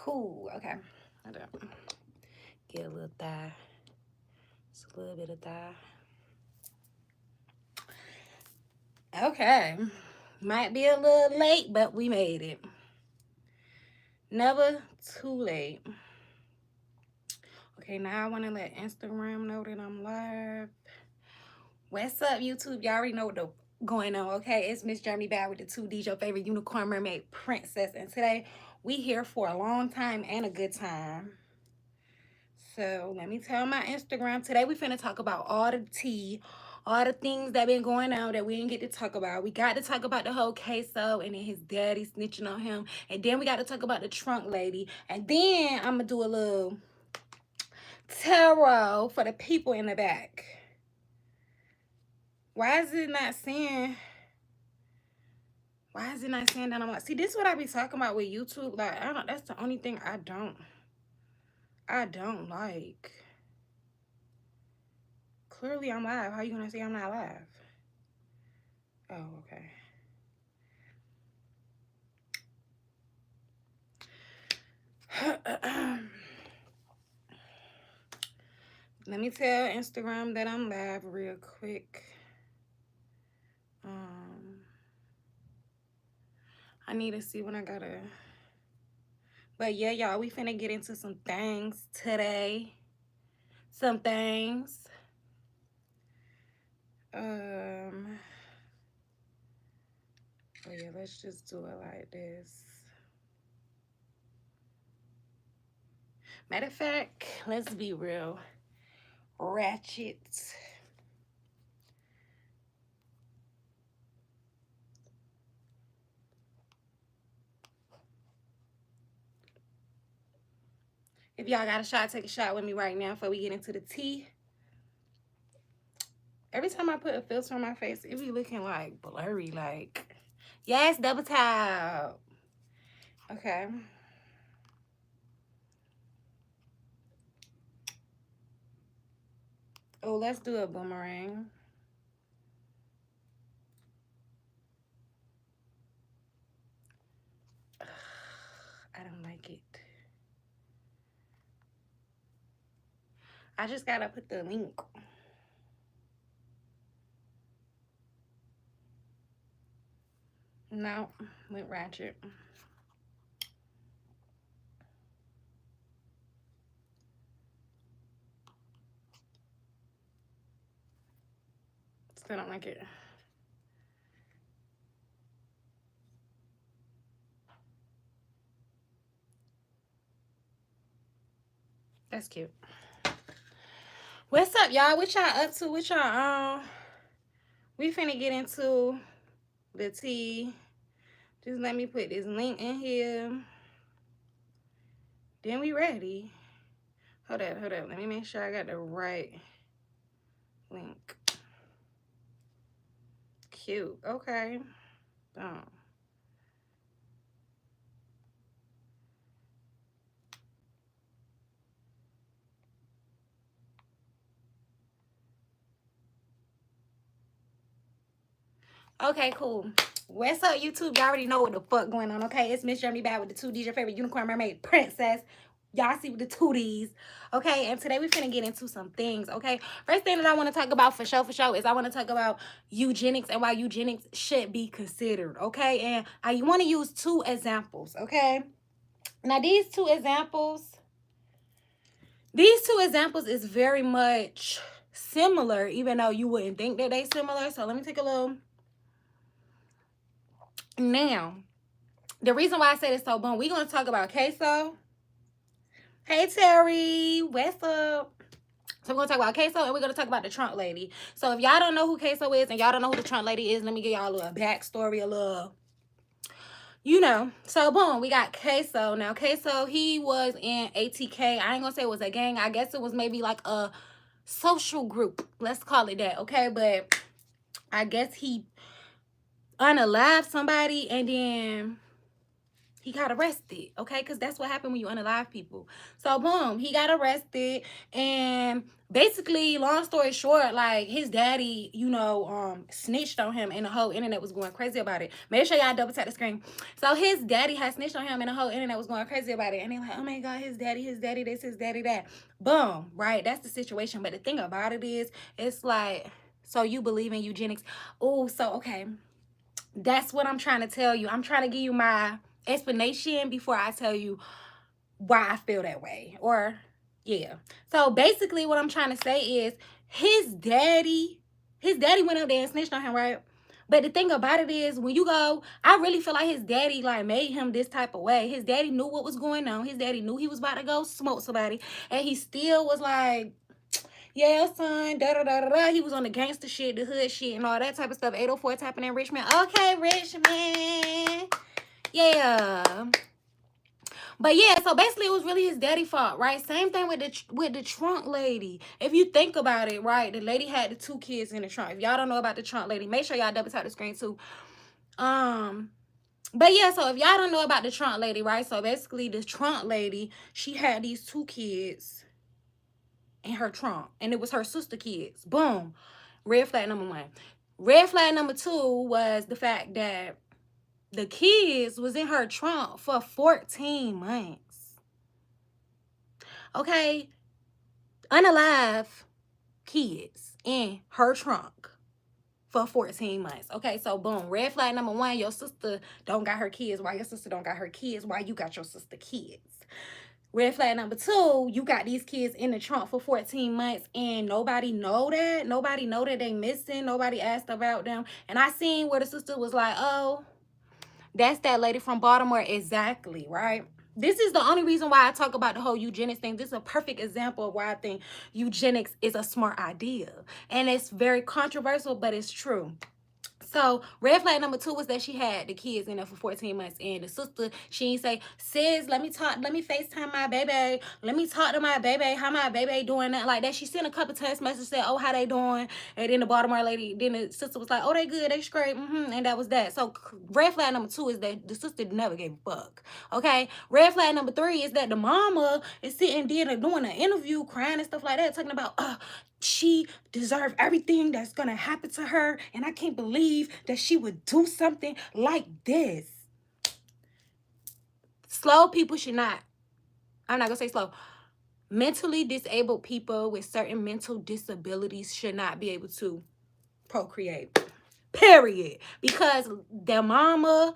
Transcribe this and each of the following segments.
Cool. Okay. Hold up. Get a little thigh. Just a little bit of thigh. Okay. Might be a little late, but we made it. Never too late. Okay, now I want to let Instagram know that I'm live. What's up, YouTube? Y'all already know what's going on, okay? It's Miss GermanyBadd with the 2Ds, your favorite unicorn mermaid princess. And today, we here for a long time and a good time. So, let me tell my Instagram. Today, we finna talk about all the tea, all the things that been going on that we didn't get to talk about. We got to talk about the whole Ksoo and then his daddy snitching on him. And then we got to talk about the trunk lady. And then I'm going to do a little tarot for the people in the back. Why is it not saying that I'm like, see, this is what I be talking about with YouTube. Like, I don't, that's the only thing I don't like. Clearly I'm live. How you gonna say I'm not live? Oh, okay. Let me tell Instagram that I'm live real quick. I need to see when I gotta. But yeah, y'all, we finna get into some things today. Some things. Oh yeah, let's just do it like this. Matter of fact, let's be real ratchet. If y'all got a shot, take a shot with me right now before we get into the tea. Every time I put a filter on my face, it be looking like blurry, like, yes, double tap. Okay. Oh, let's do a boomerang. I don't like it. I just gotta put the link. No, went ratchet. Still don't like it. That's cute. What's up, y'all? What y'all up to? What y'all we finna get into the tea. Just let me put this link in here. Then we ready. Hold up. Let me make sure I got the right link. Cute. Okay. Boom. Okay, cool. What's up, YouTube? Y'all already know what the fuck going on, okay? It's Miss GermanyBadd with the 2Ds, your favorite unicorn mermaid princess. Y'all see with the 2Ds, okay? And today we finna get into some things, okay? First thing that I want to talk about for sure is I want to talk about eugenics and why eugenics should be considered, okay? And I want to use two examples, okay? Now, these two examples is very much similar, even though you wouldn't think that they similar. So let me take a little. Now, the reason why I said it's so boom, we're going to talk about Ksoo. Hey, Terry. What's up? So we're going to talk about Ksoo and we're going to talk about the trunk lady. So if y'all don't know who Ksoo is and y'all don't know who the trunk lady is, let me give y'all a little backstory, a little, you know. So boom, we got Ksoo. Now, Ksoo, he was in ATK. I ain't going to say it was a gang. I guess it was maybe like a social group. Let's call it that, okay? But I guess he unalived somebody and then He got arrested, okay? Because that's what happened when you unalive people. So, boom, he got arrested. And basically, long story short, like, his daddy, you know, snitched on him, and the whole internet was going crazy about it. Make sure y'all double tap the screen. So, his daddy had snitched on him, and the whole internet was going crazy about it. And they're like, oh, my God, his daddy this, his daddy that. Boom, right? That's the situation. But the thing about it is, it's like, so you believe in eugenics. Oh, so, okay. That's what I'm trying to tell you. I'm trying to give you my explanation before I tell you why I feel that way. Or yeah. So basically what I'm trying to say is his daddy went up there and snitched on him, right? But the thing about it is, when you go, I really feel like his daddy like made him this type of way. His daddy knew what was going on. His daddy knew he was about to go smoke somebody, and he still was like, yeah, son, da-da-da-da-da. He was on the gangster shit, the hood shit, and all that type of stuff. 804 tapping in Richmond. Okay, Richmond. Yeah. But yeah, so basically it was really his daddy fault, right? Same thing with the trunk lady. If you think about it, right, the lady had the 2 kids in the trunk. If y'all don't know about the trunk lady, make sure y'all double tap the screen too. But yeah, so if y'all don't know about the trunk lady, right? So basically the trunk lady, she had these 2 kids in her trunk, and it was her sister kids. Boom. Red flag number 1. Red flag number 2 was the fact that the kids was in her trunk for 14 months. Okay? Unalive kids in her trunk for 14 months. Okay, so boom. Red flag number 1, your sister don't got her kids. Why your sister don't got her kids? Why you got your sister kids? Red flag number 2, you got these kids in the trunk for 14 months and nobody know that. Nobody know that they missing. Nobody asked about them. And I seen where the sister was like, oh, that's that lady from Baltimore. Exactly, right? This is the only reason why I talk about the whole eugenics thing. This is a perfect example of why I think eugenics is a smart idea. And it's very controversial, but it's true. So red flag number 2 was that she had the kids in there for 14 months, and the sister, she ain't say, sis, let me FaceTime my baby, let me talk to my baby, how my baby doing, that like that. She sent a couple text messages, said, oh, how they doing? And then the Baltimore lady, then the sister was like, oh, they good, they straight, and that was that. So red flag number 2 is that the sister never gave a fuck. Okay, red flag number 3 is that the mama is sitting there doing an interview, crying and stuff like that, talking about she deserved everything that's gonna happen to her, and I can't believe that she would do something like this. Slow people should not, I'm not gonna say slow, mentally disabled people with certain mental disabilities should not be able to procreate, period. Because their mama,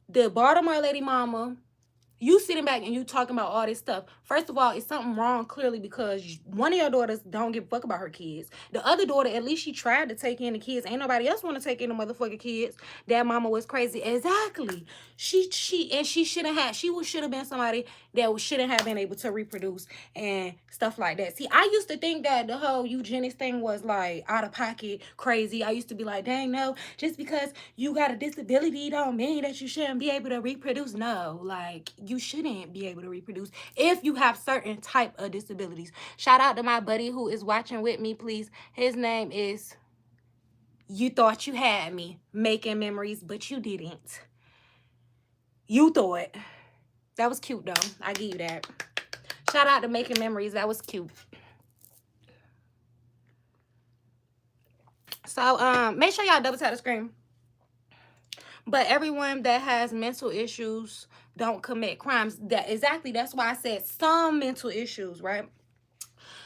the Baltimore lady mama, you sitting back and you talking about all this stuff. First of all, it's something wrong clearly, because one of your daughters don't give a fuck about her kids. The other daughter, at least she tried to take in the kids. Ain't nobody else want to take in the motherfucking kids. That mama was crazy. Exactly. She should have been somebody that shouldn't have been able to reproduce and stuff like that. See, I used to think that the whole eugenics thing was like out of pocket, crazy. I used to be like, dang, no, just because you got a disability don't mean that you shouldn't be able to reproduce. No, like, you shouldn't be able to reproduce if you have certain type of disabilities. Shout out to my buddy who is watching with me, please. His name is You Thought You Had Me, making memories, but you didn't. You thought. That was cute, though. I give you that. Shout out to Making Memories. That was cute. So, make sure y'all double tap the screen. But everyone that has mental issues don't commit crimes. That's why I said some mental issues, right?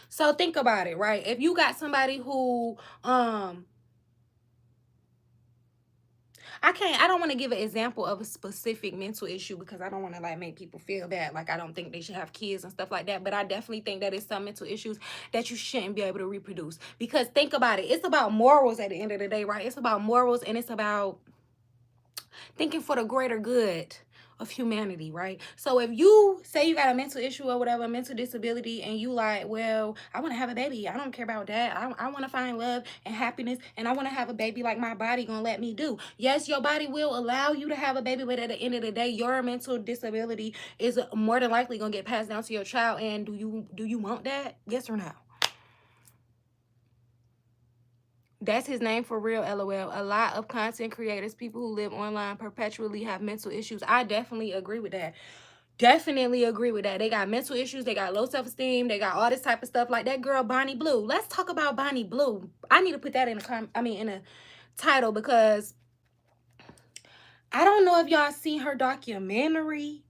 So think about it, right? If you got somebody who I don't want to give an example of a specific mental issue, because I don't want to like make people feel bad. Like, I don't think they should have kids and stuff like that. But I definitely think that it's some mental issues that you shouldn't be able to reproduce. Because think about it. It's about morals at the end of the day, right? It's about morals, and it's about thinking for the greater good of humanity, right? So if you say you got a mental issue or whatever, a mental disability, and you like, well, I want to have a baby, I don't care about that, I want to find love and happiness, and I want to have a baby, like my body gonna let me do. Yes, your body will allow you to have a baby, but at the end of the day, your mental disability is more than likely gonna get passed down to your child. And do you want that? Yes or no? That's his name for real, LOL. A lot of content creators, people who live online perpetually have mental issues. I definitely agree with that. Definitely agree with that. They got mental issues. They got low self-esteem. They got all this type of stuff. Like that girl, Bonnie Blue. Let's talk about Bonnie Blue. I need to put that in in a title, because I don't know if y'all seen her documentary.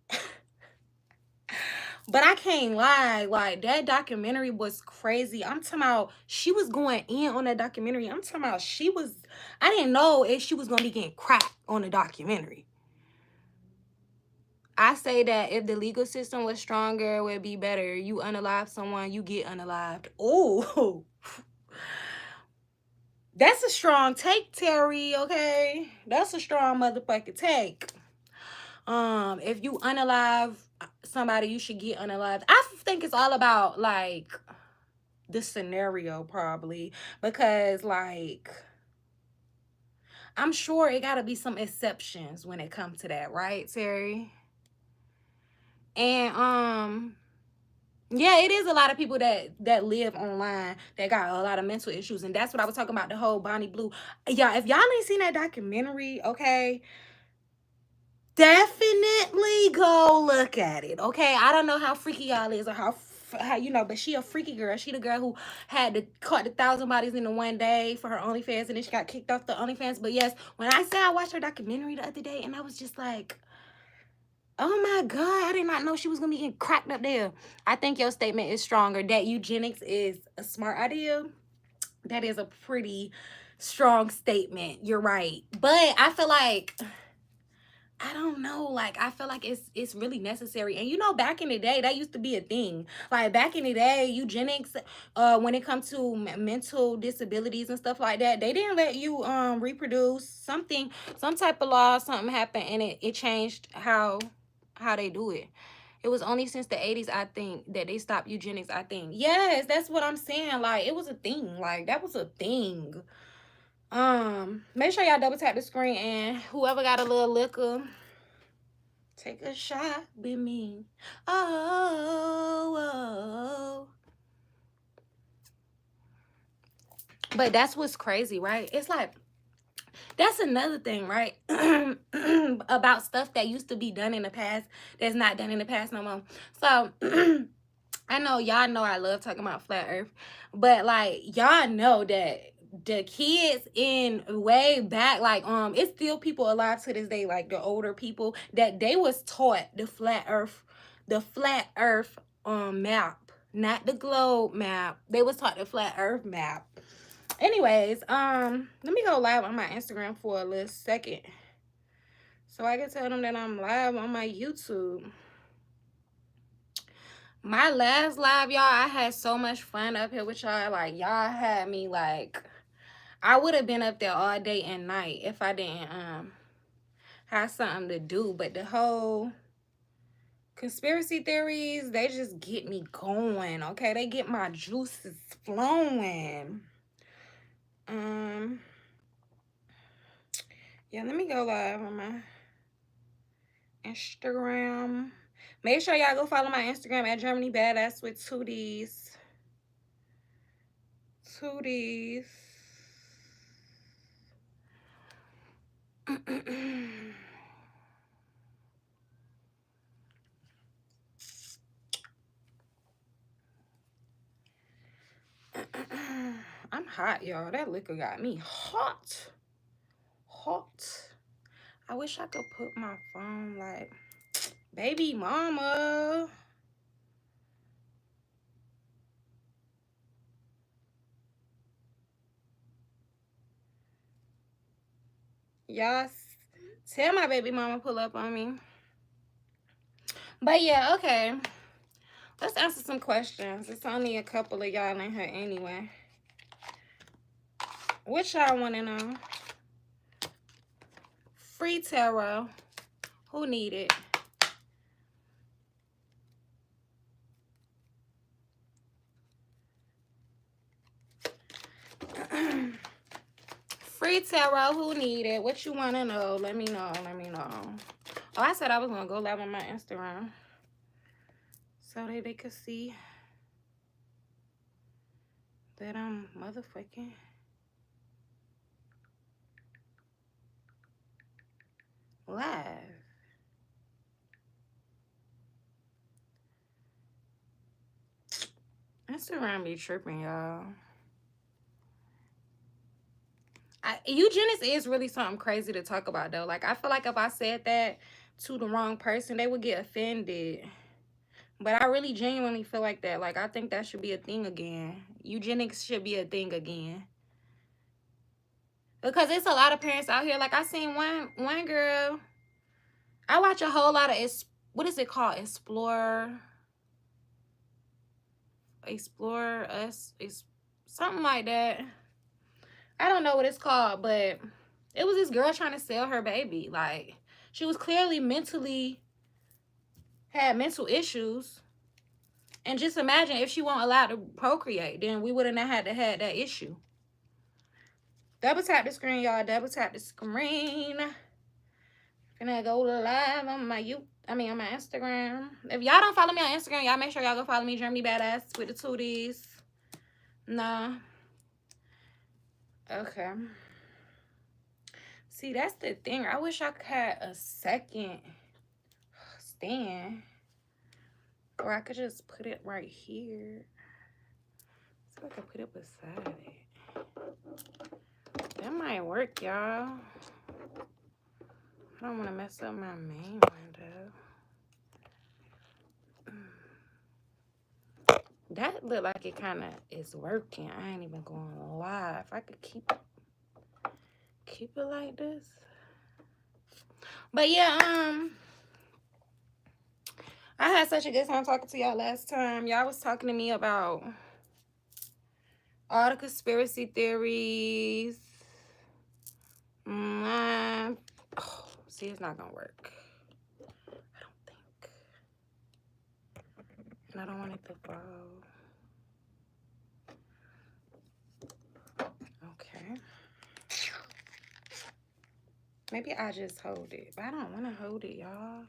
But I can't lie, like that documentary was crazy. I'm talking about she was going in on that documentary. I'm talking about I didn't know if she was gonna be getting cracked on the documentary. I say that if the legal system was stronger, it would be better. You unalive someone, you get unalived. Oh, that's a strong take, Terry, okay? That's a strong motherfucking take. If you unalive somebody, you should get unalived. I think it's all about like the scenario, probably, because like I'm sure it gotta be some exceptions when it comes to that, right, Terry? And yeah, it is a lot of people that live online that got a lot of mental issues, and that's what I was talking about, the whole Bonnie Blue. Yeah, if y'all ain't seen that documentary, okay, definitely go look at it, okay? I don't know how freaky y'all is, or how you know, but she a freaky girl. She the girl who had to cut 1,000 bodies in one day for her OnlyFans, and then she got kicked off the OnlyFans. But yes, when I said I watched her documentary the other day, and I was just like, oh my God, I did not know she was gonna be getting cracked up there. I think your statement is stronger, that eugenics is a smart idea. That is a pretty strong statement. You're right. But I feel like, I don't know, like I feel like it's really necessary. And you know, back in the day, that used to be a thing. Like back in the day, eugenics, when it comes to mental disabilities and stuff like that, they didn't let you reproduce. Some type of law, something happened, and it changed how they do it. It was only since the 80s, I think, that they stopped eugenics, I think. Yes, that's what I'm saying. Like, it was a thing. Like, that was a thing. Make sure y'all double tap the screen, and whoever got a little liquor, take a shot with me. Oh. But that's what's crazy, right? It's like, that's another thing, right? About stuff that used to be done in the past that's not done in the past no more. So I know y'all know I love talking about flat earth, but like y'all know that the kids in way back, like it's still people alive to this day, like the older people, that they was taught the flat earth map, not the globe map. They was taught the flat earth map. Anyways, let me go live on my Instagram for a little second so I can tell them that I'm live on my YouTube. My last live, y'all, I had so much fun up here with y'all. Like, y'all had me, like, I would have been up there all day and night if I didn't have something to do. But the whole conspiracy theories, they just get me going, okay? They get my juices flowing. Yeah, let me go live on my Instagram. Make sure y'all go follow my Instagram at GermanyBadd. That's with 2 D's. 2 D's. I'm hot, y'all. That liquor got me hot. I wish I could put my phone like, baby mama. Y'all tell my baby mama pull up on me. But yeah, okay. Let's answer some questions. It's only a couple of y'all in here anyway. What y'all want to know? Free tarot. Who need it? Free tarot. Who need it? What you want to know? Let me know. Let me know. Oh, I said I was going to go live on my Instagram so that they could see that I'm motherfucking live. Instagram be tripping, y'all. Eugenics is really something crazy to talk about, though. Like, I feel like if I said that to the wrong person, they would get offended. But I really genuinely feel like that. Like, I think that should be a thing again. Eugenics should be a thing again. Because it's a lot of parents out here. Like, I seen one girl. I watch a whole lot of, what is it called? Explore Us. It's something like that. I don't know what it's called, but it was this girl trying to sell her baby. Like, she was clearly had mental issues. And just imagine if she wasn't allowed to procreate, then we wouldn't have had to have that issue. Double tap the screen, y'all. Double tap the screen. Finna go live on my on my Instagram. If y'all don't follow me on Instagram, y'all make sure y'all go follow me, GermanyBadd with the 2 D's. Nah. Okay. See, that's the thing. I wish I could have a second stand. Or I could just put it right here. So I could put it beside it. That might work, y'all. I don't want to mess up my main window. That look like it kind of is working. I ain't even going live. I could keep it like this. But yeah, I had such a good time talking to y'all last time. Y'all was talking to me about all the conspiracy theories. Oh, see, it's not gonna work. I don't think. And I don't want it to fall. Okay. Maybe I just hold it. But I don't want to hold it, y'all.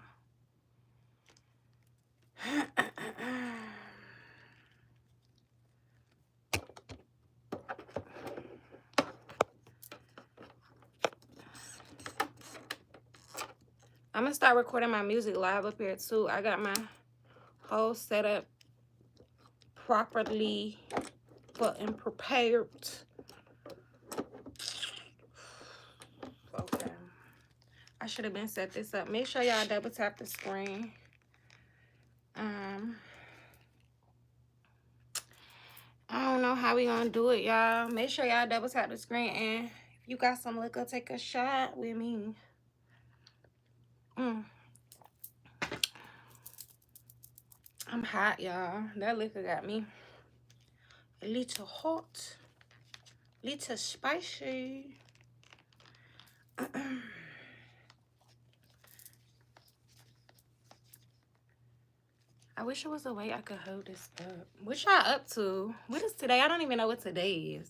I'm going to start recording my music live up here, too. I got my whole setup properly and prepared. Okay. I should have been set this up. Make sure y'all double tap the screen. I don't know how we gonna do it, y'all. Make sure y'all double tap the screen, and if you got some liquor, take a shot with me. I'm hot, y'all. That liquor got me a little hot, a little spicy. I wish there was a way I could hold this up. What y'all up to? What is today? I don't even know what today is.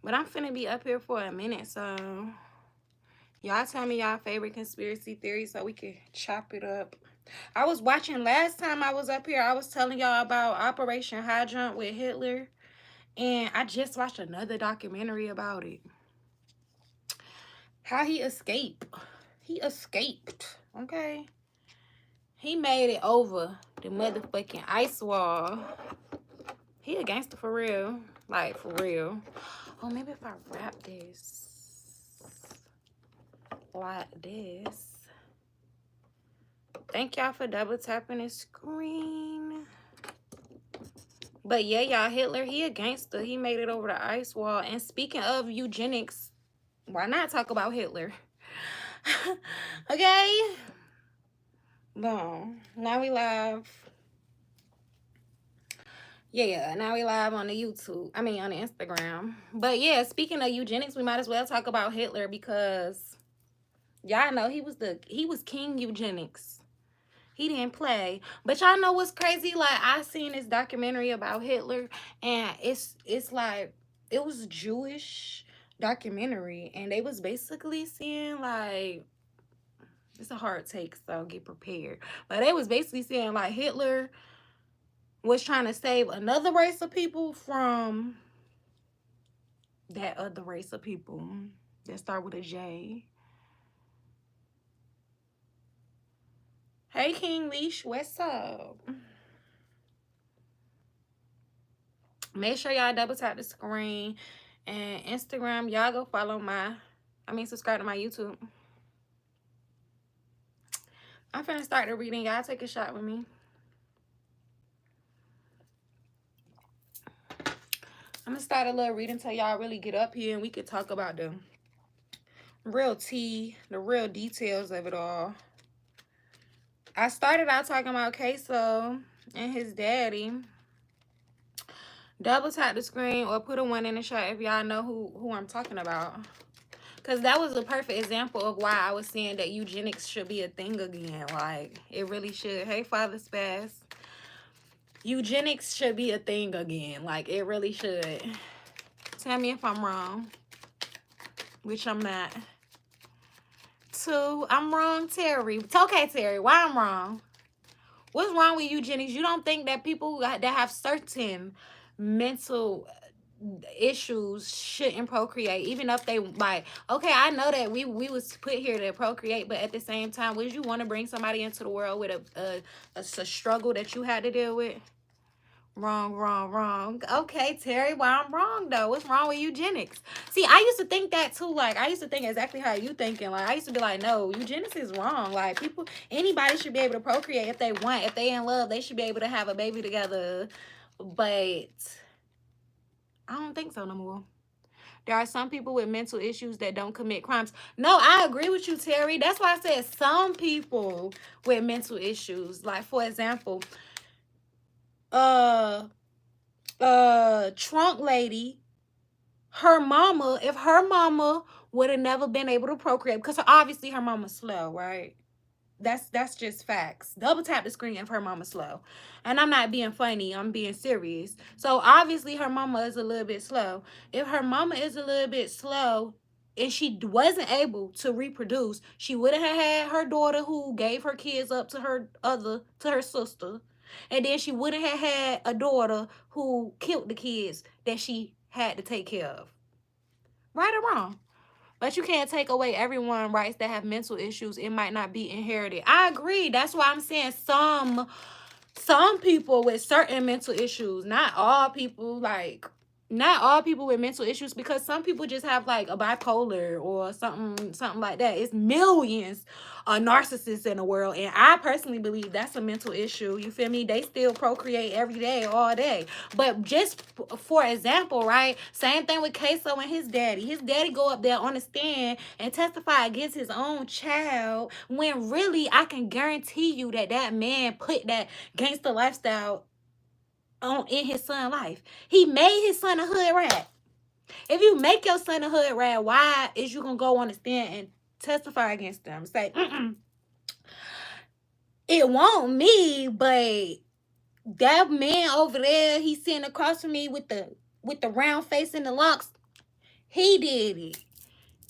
But I'm finna be up here for a minute, so y'all tell me y'all favorite conspiracy theories so we can chop it up. I was watching last time I was up here. I was telling y'all about Operation High Jump with Hitler. And I just watched another documentary about it. How he escaped. He escaped, okay? He made it over the motherfucking ice wall. He a gangster for real. Like, for real. Oh, maybe if I wrap this like this. Thank y'all for double tapping the screen. But yeah, y'all, Hitler, he a gangster. He made it over the ice wall. And speaking of eugenics, why not talk about Hitler? Okay? Boom. Now we live. Yeah, now we live on the YouTube. I mean, on the Instagram. But yeah, speaking of eugenics, we might as well talk about Hitler because y'all know he was King Eugenics. He didn't play. But y'all know what's crazy? Like, I seen this documentary about Hitler, and it's like, it was a Jewish documentary, and they was basically saying, like, it's a hard take, so get prepared. But they was basically saying, like, Hitler was trying to save another race of people from that other race of people that start with a J. Hey, King Leash, what's up? Make sure y'all double tap the screen and Instagram. Y'all go follow subscribe to my YouTube. I'm finna start the reading. Y'all take a shot with me. I'm gonna start a little reading until y'all really get up here and we could talk about the real tea, the real details of it all. I started out talking about Ksoo and his daddy. Double tap the screen or put a 1 in the chat if y'all know who I'm talking about. Because that was a perfect example of why I was saying that eugenics should be a thing again. Like, it really should. Hey, Father Spaz. Eugenics should be a thing again. Like, it really should. Tell me if I'm wrong. Which I'm not. 2, I'm wrong, Terry. It's okay, Terry. Why I'm wrong? What's wrong with eugenics? You don't think that people that have certain mental issues shouldn't procreate, even if they like, okay, I know that we was put here to procreate, but at the same time, would you want to bring somebody into the world with a struggle that you had to deal with? Wrong. Okay, Terry, why I'm wrong though? What's wrong with eugenics? See, I used to think that too. Like, I used to think exactly how you thinking. Like, I used to be like, no, eugenics is wrong. Like, anybody should be able to procreate if they want. If they in love, they should be able to have a baby together. But I don't think so no more. There are some people with mental issues that don't commit crimes. No, I agree with you, Terry. That's why I said some people with mental issues. Like, for example, trunk lady, her mama, if her mama would have never been able to procreate, because obviously her mama's slow, right? That's just facts. Double tap the screen if her mama's slow. And I'm not being funny, I'm being serious. So obviously her mama is a little bit slow. If her mama is a little bit slow and she wasn't able to reproduce, she would have had her daughter who gave her kids up to her sister. And then she wouldn't have had a daughter who killed the kids that she had to take care of. Right or wrong? But you can't take away everyone's rights that have mental issues. It might not be inherited. I agree. That's why I'm saying some people with certain mental issues. Not all people, like, not all people with mental issues, because some people just have like a bipolar or something like that. It's millions of narcissists in the world, and I personally believe that's a mental issue. You feel me? They still procreate every day, all day. But just for example, right? Same thing with Ksoo and his daddy. His daddy go up there on the stand and testify against his own child, when really I can guarantee you that that man put that gangster lifestyle on in his son's life. He made his son a hood rat. If you make your son a hood rat, why is you gonna go on the stand and testify against them? Say, it won't me, but that man over there, he's sitting across from me with the round face and the locks. He did it.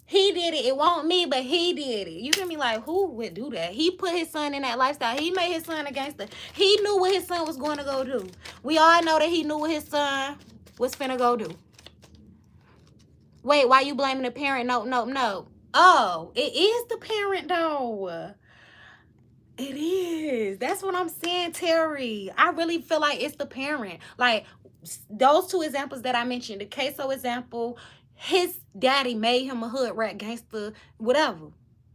He did it. It won't me, but he did it. You feel me? Like, who would do that? He put his son in that lifestyle. He made his son a gangster. He knew what his son was going to go do. We all know that he knew what his son was finna go do. Wait, why you blaming the parent? No. Oh, it is the parent, though. It is. That's what I'm saying, Terry. I really feel like it's the parent. Like, those 2 examples that I mentioned, the Ksoo example, his daddy made him a hood rat, gangster, whatever.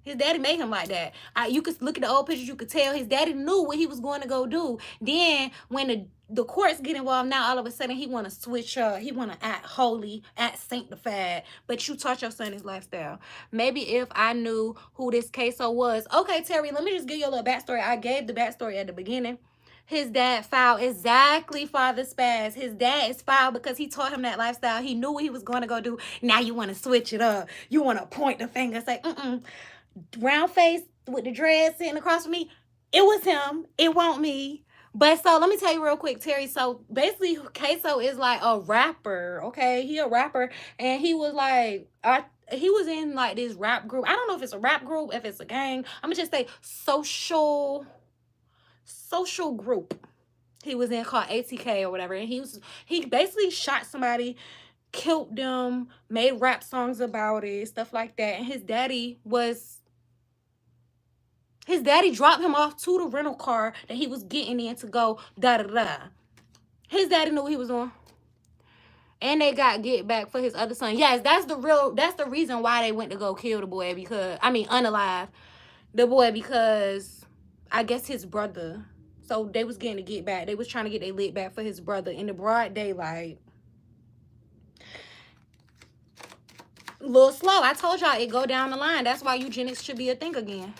His daddy made him like that. You could look at the old pictures, you could tell his daddy knew what he was going to go do. Then when the courts get involved, now all of a sudden he want to switch up. He want to act holy, act sanctified. But you taught your son his lifestyle. Maybe if I knew who this Ksoo was. Okay, Terry, let me just give you a little backstory. I gave the backstory at the beginning. His dad filed, exactly, Father Spaz. His dad is filed because he taught him that lifestyle. He knew what he was going to go do. Now you want to switch it up. You want to point the finger, say, round face with the dreads sitting across from me. It was him. It won't me. But so let me tell you real quick, Terry. So basically, Ksoo is like a rapper. Okay, he a rapper, and he was like, he was in like this rap group. I don't know if it's a rap group, if it's a gang. I'm gonna just say social group. He was in called ATK or whatever, and he basically shot somebody, killed them, made rap songs about it, stuff like that. And his daddy His daddy dropped him off to the rental car that he was getting in to go da-da-da. His daddy knew what he was doing. And they got get back for his other son. Yes, that's the reason why they went to go kill the boy, because, I mean, unalive the boy, because I guess his brother. So they was getting to get back. They was trying to get their lit back for his brother in the broad daylight. A little slow. I told y'all it go down the line. That's why eugenics should be a thing again.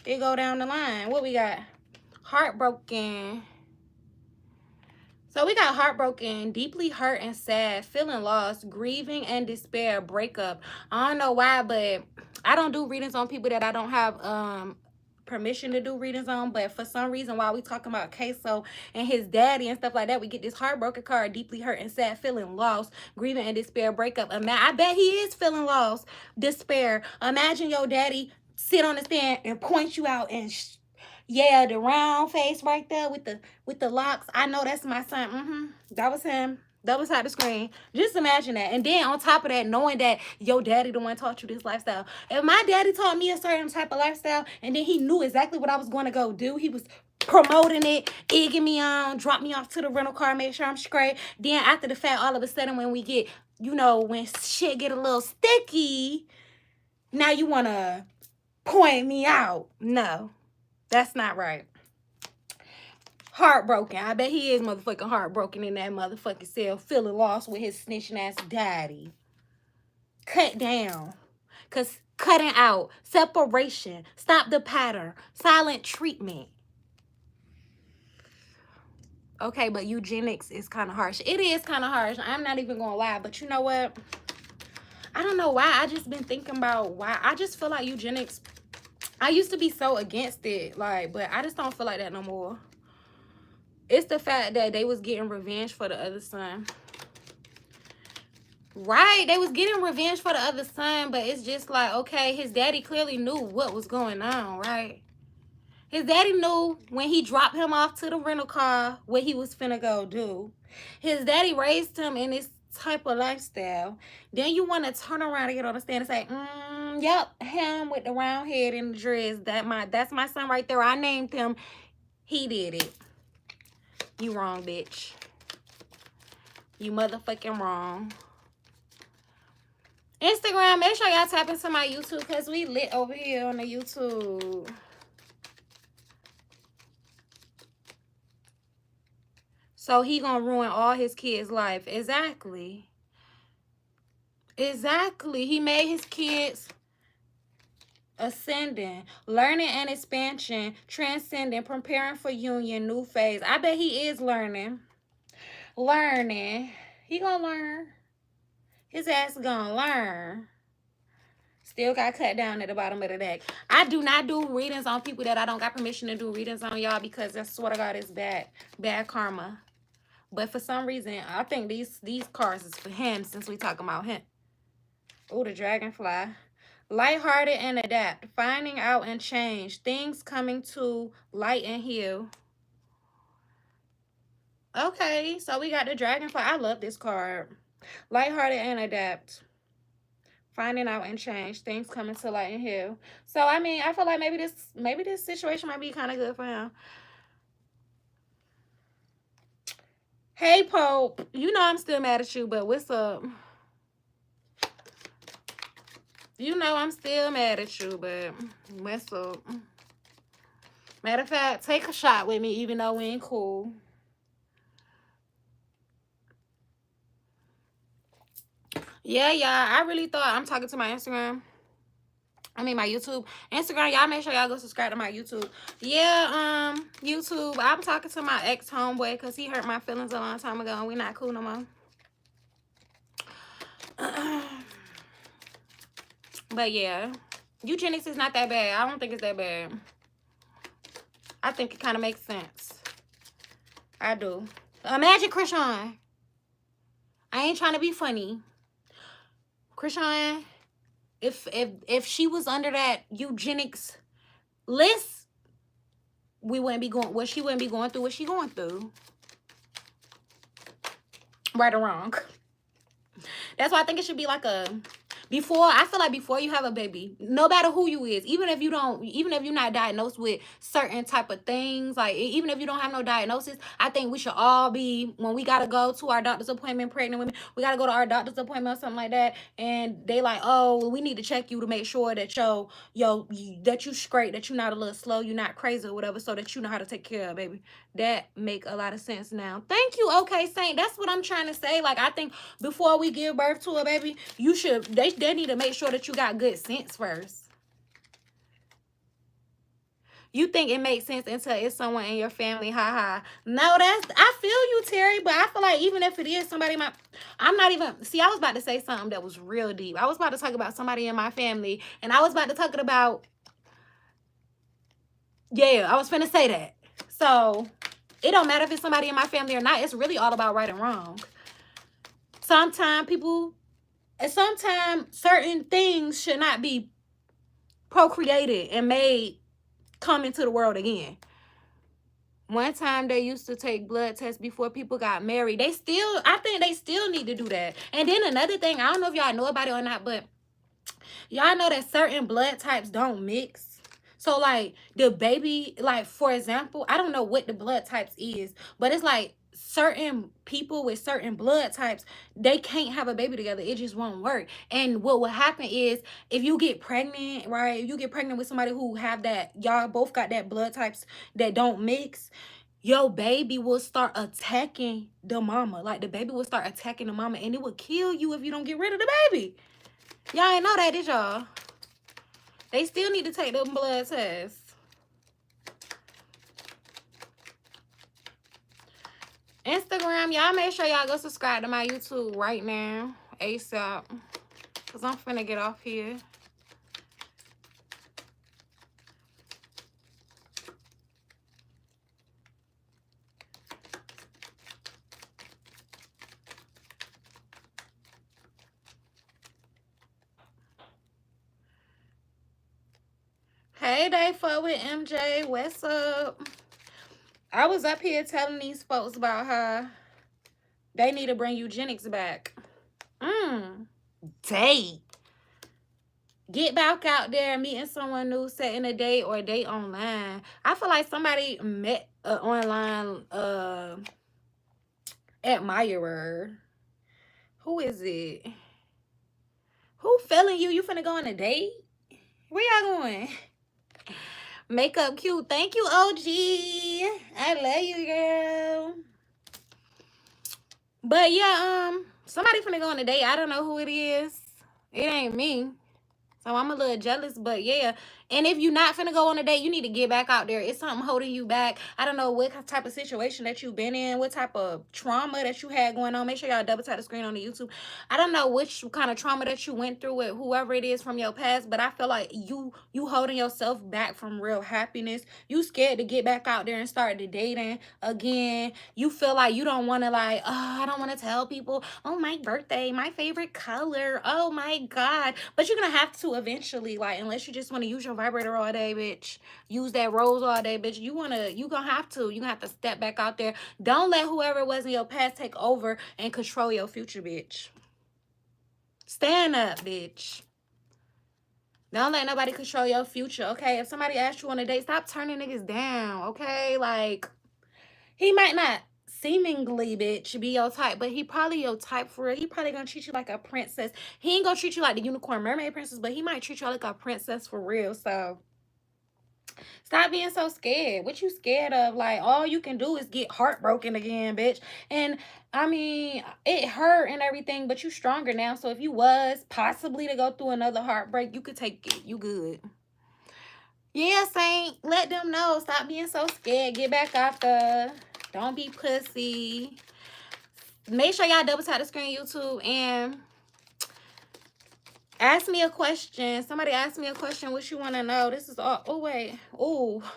It go down the line. What we got? Heartbroken. So we got heartbroken, deeply hurt and sad, feeling lost, grieving and despair, breakup. I don't know why, but I don't do readings on people that I don't have permission to do readings on. But for some reason, while we talking about Ksoo and his daddy and stuff like that, we get this heartbroken card, deeply hurt and sad, feeling lost, grieving and despair, breakup. I bet he is feeling lost, despair. Imagine your daddy sit on the stand and point you out and yeah, the round face right there with the locks. I know that's my son. That was him. That was how the screen. Just imagine that. And then on top of that, knowing that your daddy the one taught you this lifestyle. If my daddy taught me a certain type of lifestyle and then he knew exactly what I was going to go do, he was promoting it, egging me on, drop me off to the rental car, make sure I'm straight. Then after the fact, all of a sudden when we get, you know, when shit get a little sticky, now you want to point me out. No. That's not right. Heartbroken. I bet he is motherfucking heartbroken in that motherfucking cell, feeling lost with his snitching ass daddy. Cut down. Because cutting out, separation, stop the pattern, silent treatment. Okay, but eugenics is kind of harsh. It is kind of harsh. I'm not even going to lie. But you know what? I don't know why. I just been thinking about why. I just feel like eugenics... I used to be so against it, like, but I just don't feel like that no more. It's the fact that they was getting revenge for the other son. Right, they was getting revenge for the other son, but it's just like, okay, his daddy clearly knew what was going on, right? His daddy knew when he dropped him off to the rental car what he was finna go do. His daddy raised him in this type of lifestyle. Then you want to turn around and get on the stand and say, yep, him with the round head and the dress, that's my son right there. I named him. He did it. You wrong, bitch. You motherfucking wrong. Instagram, make sure y'all tap into my YouTube because we lit over here on the YouTube. So he gonna ruin all his kids' life. Exactly. Exactly. He made his kids ascending, learning and expansion, transcending, preparing for union, new phase. I bet he is learning. Learning. He gonna learn. His ass gonna learn. Still got cut down at the bottom of the deck. I do not do readings on people that I don't got permission to do readings on, y'all, because I swear to God, it's bad karma. But for some reason, I think these cards is for him since we talking about him. Oh, the dragonfly. Lighthearted and adapt. Finding out and change. Things coming to light and heal. Okay, so we got the dragonfly. I love this card. Lighthearted and adapt. Finding out and change. Things coming to light and heal. So, I mean, I feel like maybe this situation might be kind of good for him. Hey, Pope. You know I'm still mad at you, but what's up? You know I'm still mad at you, but what's up? Matter of fact, take a shot with me, even though we ain't cool. Yeah, I really thought I'm talking to my Instagram. I mean, my YouTube. Instagram, y'all make sure y'all go subscribe to my YouTube. Yeah, YouTube, I'm talking to my ex-homeboy because he hurt my feelings a long time ago and we not cool no more. But yeah, eugenics is not that bad. I don't think it's that bad. I think it kind of makes sense. I do. Imagine Krishan. I ain't trying to be funny. Krishan, if she was under that eugenics list, we wouldn't be going. Well, she wouldn't be going through what she going through. Right or wrong. That's why I think it should be like a I feel like before you have a baby, no matter who you is, even if you're not diagnosed with certain type of things, like even if you don't have no diagnosis, I think we should all be, when we gotta go to our doctor's appointment, pregnant women, we gotta go to our doctor's appointment or something like that, and they like, oh, we need to check you to make sure that that you straight, that you're not a little slow, you're not crazy or whatever, so that you know how to take care of baby. That make a lot of sense now. Thank you, okay Saint. That's what I'm trying to say. Like, I think before we give birth to a baby, you should, they need to make sure that you got good sense first. You think it makes sense until it's someone in your family. Ha. No, I feel you, Terry, but I feel like even if it is somebody I'm not even, see, I was about to say something that was real deep. I was about to talk about somebody in my family, and I was about to talk about, yeah, I was finna say that. So it don't matter if it's somebody in my family or not. It's really all about right and wrong. Sometimes certain things should not be procreated and made come into the world again. One time they used to take blood tests before people got married. I think they still need to do that. And then another thing, I don't know if y'all know about it or not, but y'all know that certain blood types don't mix. So like the baby, like for example, I don't know what the blood types is, but it's like certain people with certain blood types, they can't have a baby together. It just won't work. And what will happen is, if you get pregnant, right, if you get pregnant with somebody who have that, y'all both got that blood types that don't mix, your baby will start attacking the mama. Like the baby will start attacking the mama, and it will kill you if you don't get rid of the baby. Y'all ain't know that, did y'all? They still need to take them blood tests. Instagram, y'all make sure y'all go subscribe to my YouTube right now, ASAP, because I'm finna get off here. Hey, Day 4 with MJ, what's up? I was up here telling these folks about how they need to bring eugenics back. Date. Get back out there meeting someone new, setting a date or a date online. I feel like somebody met an online admirer. Who is it? Who feeling you? You finna go on a date? Where y'all going? Makeup cute. Thank you, OG. I love you, girl. But yeah, somebody finna go on a date. I don't know who it is. It ain't me. So I'm a little jealous, but yeah. And if you're not finna go on a date, you need to get back out there. It's something holding you back. I don't know what type of situation that you've been in, what type of trauma that you had going on. Make sure y'all double tap the screen on the YouTube. I don't know which kind of trauma that you went through with whoever it is from your past, but I feel like you holding yourself back from real happiness. You scared to get back out there and start the dating again. You feel like you don't want to, like, oh, I don't want to tell people, oh, my birthday, my favorite color, oh my God. But you're gonna have to eventually, like, unless you just want to use your vibrator all day, bitch, use that rose all day, bitch, you're gonna have to step back out there. Don't let whoever it was in your past take over and control your future, bitch. Stand up, bitch. Don't let nobody control your future, okay? If somebody asks you on a date, stop turning niggas down, okay? Like, he might not seemingly, bitch, be your type, but he probably your type for real. He probably gonna treat you like a princess. He ain't gonna treat you like the unicorn mermaid princess, but he might treat you like a princess for real. So stop being so scared. What you scared of? Like, all you can do is get heartbroken again, bitch. And I mean, it hurt and everything, but you stronger now. So if you was possibly to go through another heartbreak, you could take it. You good. Yeah, Saint, let them know. Stop being so scared. Get back out there. Don't be pussy. Make sure y'all double tap the screen, YouTube, and ask me a question. Somebody asked me a question. What you want to know? This is all. Oh, wait. Oh,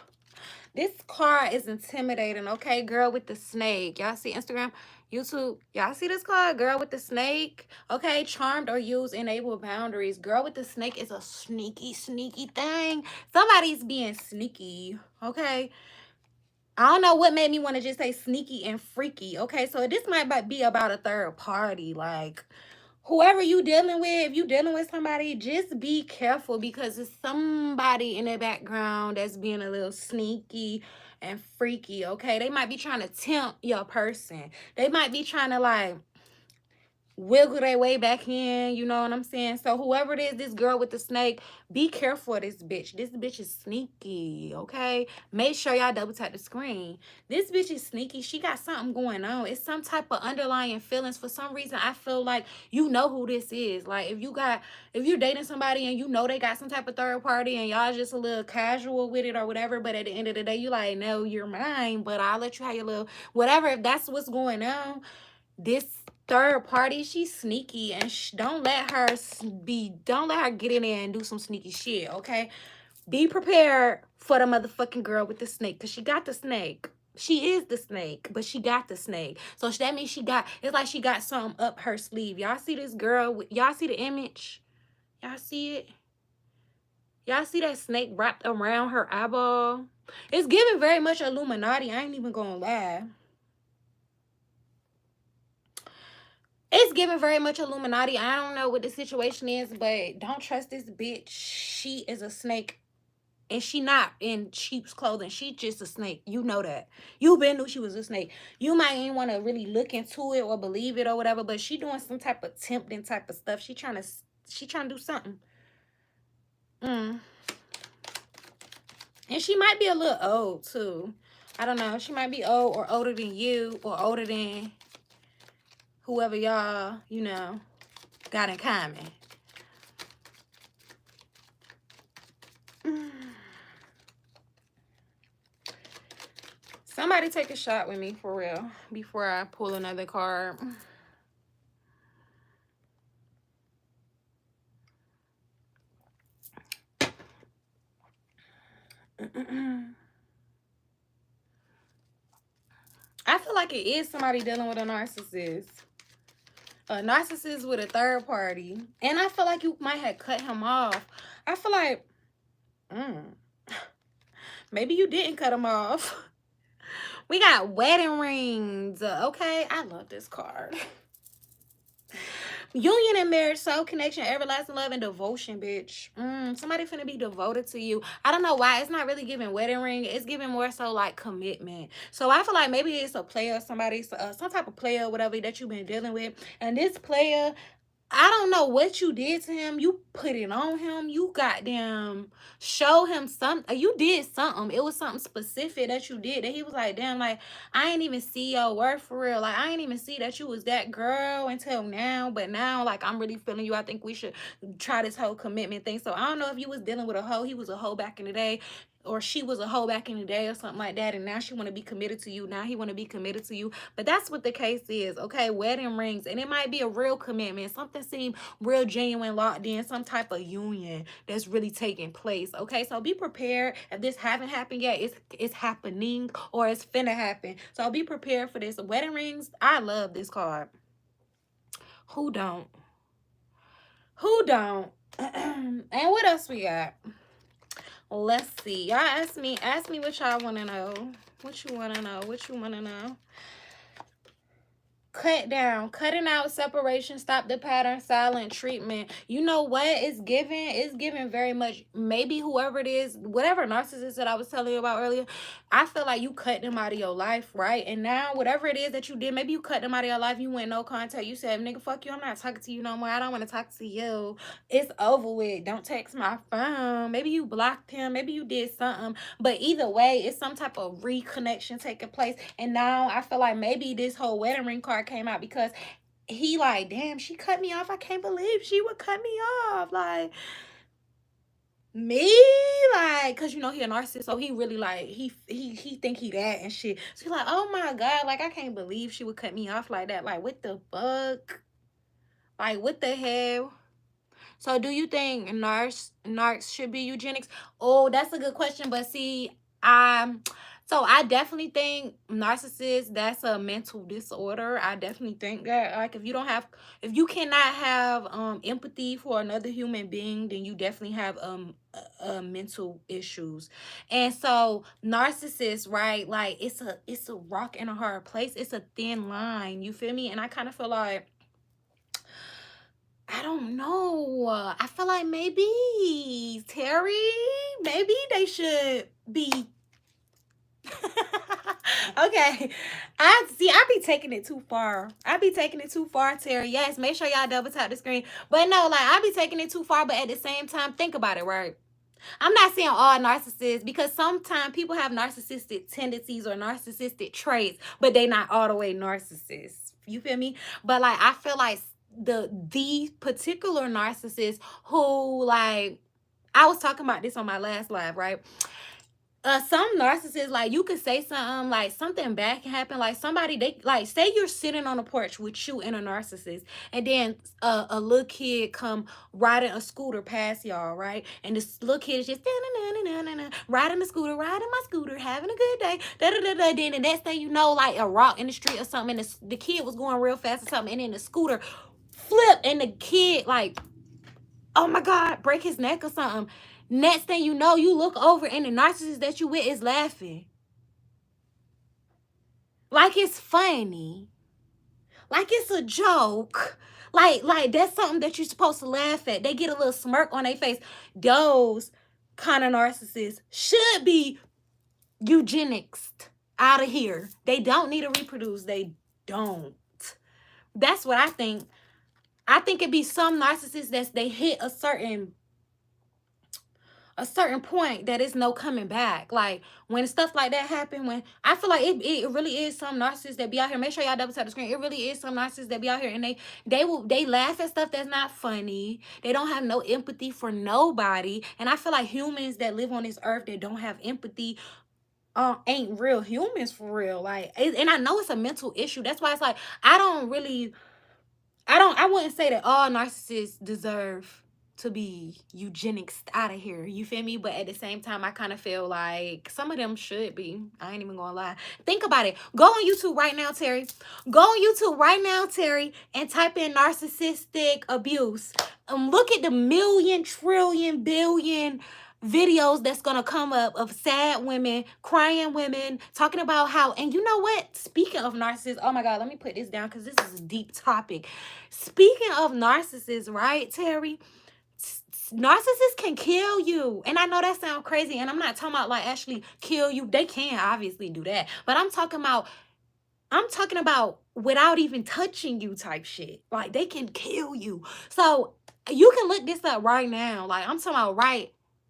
this card is intimidating. Okay, girl with the snake. Y'all see Instagram, YouTube? Y'all see this card? Girl with the snake. Okay, charmed or use enable boundaries. Girl with the snake is a sneaky, sneaky thing. Somebody's being sneaky. Okay. I don't know what made me want to just say sneaky and freaky. Okay, so this might be about a third party. Like, whoever you dealing with, if you dealing with somebody, just be careful because it's somebody in the background that's being a little sneaky and freaky, okay? They might be trying to tempt your person. They might be trying to like wiggle their way back in, you know what I'm saying? So whoever it is, this girl with the snake, be careful of this bitch. This bitch is sneaky, okay? Make sure y'all double tap the screen. This bitch is sneaky. She got something going on. It's some type of underlying feelings. For some reason, I feel like you know who this is. Like if you're dating somebody and you know they got some type of third party and y'all just a little casual with it or whatever, but at the end of the day, you like, no, you're mine, but I'll let you have your little whatever. If that's what's going on, this third party, she's sneaky, and don't let her get in there and do some sneaky shit, okay? Be prepared for the motherfucking girl with the snake, because she got the snake. She is the snake, but she got the snake. So that means it's like she got something up her sleeve. Y'all see this girl? Y'all see the image? Y'all see it? Y'all see that snake wrapped around her eyeball? It's giving very much Illuminati. I ain't even gonna lie. It's giving very much Illuminati. I don't know what the situation is, but don't trust this bitch. She is a snake. And she not in sheep's clothing. She just a snake. You know that. You been knew she was a snake. You might ain't want to really look into it or believe it or whatever, but she doing some type of tempting type of stuff. She trying to do something. And she might be a little old too. I don't know. She might be old or older than you or older than whoever y'all, you know, got in common. Somebody take a shot with me for real before I pull another card. I feel like it is somebody dealing with a narcissist. A narcissist with a third party. And I feel like you might have cut him off. I feel like maybe you didn't cut him off. We got wedding rings. Okay, I love this card. Union and marriage, soul connection, everlasting love, and devotion, bitch. Somebody finna be devoted to you. I don't know why. It's not really giving wedding ring. It's giving more so like commitment. So I feel like maybe it's a player, somebody, some type of player, whatever that you've been dealing with. And this player, I don't know what you did to him. You put it on him. You goddamn show him something. You did something. It was something specific that you did that he was like, damn, like, I ain't even see your worth for real. Like, I ain't even see that you was that girl until now. But now, like, I'm really feeling you. I think we should try this whole commitment thing. So I don't know if you was dealing with a hoe. He was a hoe back in the day, or she was a hoe back in the day or something like that, and now she want to be committed to you. Now he want to be committed to you. But that's what the case is, okay? Wedding rings, and it might be a real commitment. Something seemed real genuine, locked in, some type of union that's really taking place, okay? So be prepared. If this haven't happened yet, it's happening, or it's finna happen. So be prepared for this. Wedding rings, I love this card. Who don't? Who don't? And what else we got? Let's see. Y'all ask me what y'all want to know. What you want to know? What you want to know? Cut down, cutting out, separation, stop the pattern, silent treatment. You know what it's giving? It's giving very much, maybe whoever it is, whatever narcissist that I was telling you about earlier, I feel like you cut them out of your life, right? And now whatever it is that you did, maybe you cut them out of your life, you went no contact, you said, nigga, fuck you, I'm not talking to you no more, I don't want to talk to you, it's over with, don't text my phone. Maybe you blocked him, maybe you did something, but either way, it's some type of reconnection taking place. And now I feel like maybe this whole wedding ring card came out because he like, damn, she cut me off. I can't believe she would cut me off. Like, me, like, cause you know he a narcissist, so he really like he think he that and shit. So he's like, oh my god, like I can't believe she would cut me off like that. Like, what the fuck? Like, what the hell? So do you think narcs should be eugenics? Oh, that's a good question. But see, so I definitely think narcissist, that's a mental disorder. I definitely think that, like, if you cannot have empathy for another human being, then you definitely have mental issues. And so narcissists, right, like it's a rock and a hard place. It's a thin line, you feel me? And I kind of feel like I don't know. I feel like maybe Terry, maybe they should be. Okay, I be taking it too far. I be taking it too far, Terry. Yes, make sure y'all double tap the screen. But no, like I be taking it too far. But at the same time, think about it, right? I'm not saying all narcissists, because sometimes people have narcissistic tendencies or narcissistic traits, but they not all the way narcissists. You feel me? But like I feel like the particular narcissist who, like, I was talking about this on my last live, right? Some narcissists, like, you could say something, like something bad can happen, like somebody, they like, say you're sitting on a porch with you and a narcissist, and then a little kid come riding a scooter past y'all, right? And this little kid is just riding the scooter, riding my scooter, having a good day, then the next thing you know, like a rock in the street or something, and the kid was going real fast or something, and then the scooter flip, and the kid, like, oh my God, break his neck or something. Next thing you know, you look over and the narcissist that you with is laughing. Like it's funny. Like it's a joke. Like that's something that you're supposed to laugh at. They get a little smirk on their face. Those kind of narcissists should be eugenics out of here. They don't need to reproduce. They don't. That's what I think. I think it'd be some narcissists that they hit a certain point that is no coming back. Like when stuff like that happen, when I feel like it really is some narcissists that be out here. Make sure y'all double tap the screen. It really is some narcissists that be out here, and they laugh at stuff that's not funny. They don't have no empathy for nobody. And I feel like humans that live on this earth that don't have empathy ain't real humans for real. Like, and I know it's a mental issue. That's why it's like I wouldn't say that all narcissists deserve to be eugenics out of here. You feel me? But at the same time, I kind of feel like some of them should be. I ain't even gonna lie. Think about it. Go on YouTube right now, Terry. Go on YouTube right now, Terry, and type in narcissistic abuse. Look at the million, trillion, billion videos that's gonna come up of sad women, crying women, talking about how, and you know what? Speaking of narcissists, oh my God, let me put this down because this is a deep topic. Speaking of narcissists, right, Terry? Narcissists can kill you. And I know that sounds crazy, and I'm not talking about like actually kill you. They can obviously do that. But I'm talking about without even touching you type shit. Like they can kill you. So you can look this up right now. Like I'm talking about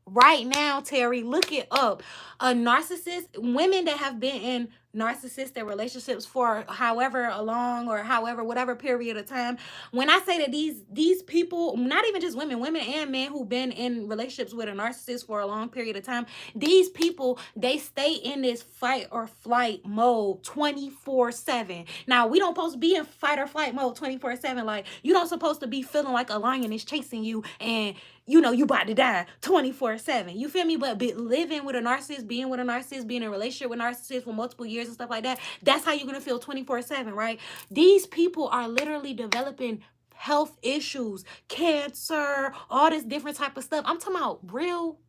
right now, Terry, look it up. A narcissist, women that have been in narcissistic relationships for however long or however whatever period of time. When I say that these people, not even just women and men who've been in relationships with a narcissist for a long period of time, these people, they stay in this fight or flight mode 24/7. Now, we don't supposed to be in fight or flight mode 24/7. Like, you don't supposed to be feeling like a lion is chasing you and you know you about to die 24/7. You feel me? But living with a narcissist, being with a narcissist, being in a relationship with a narcissist for multiple years and stuff like that, that's how you're gonna feel 24/7, right? These people are literally developing health issues, cancer, all this different type of stuff. I'm talking about real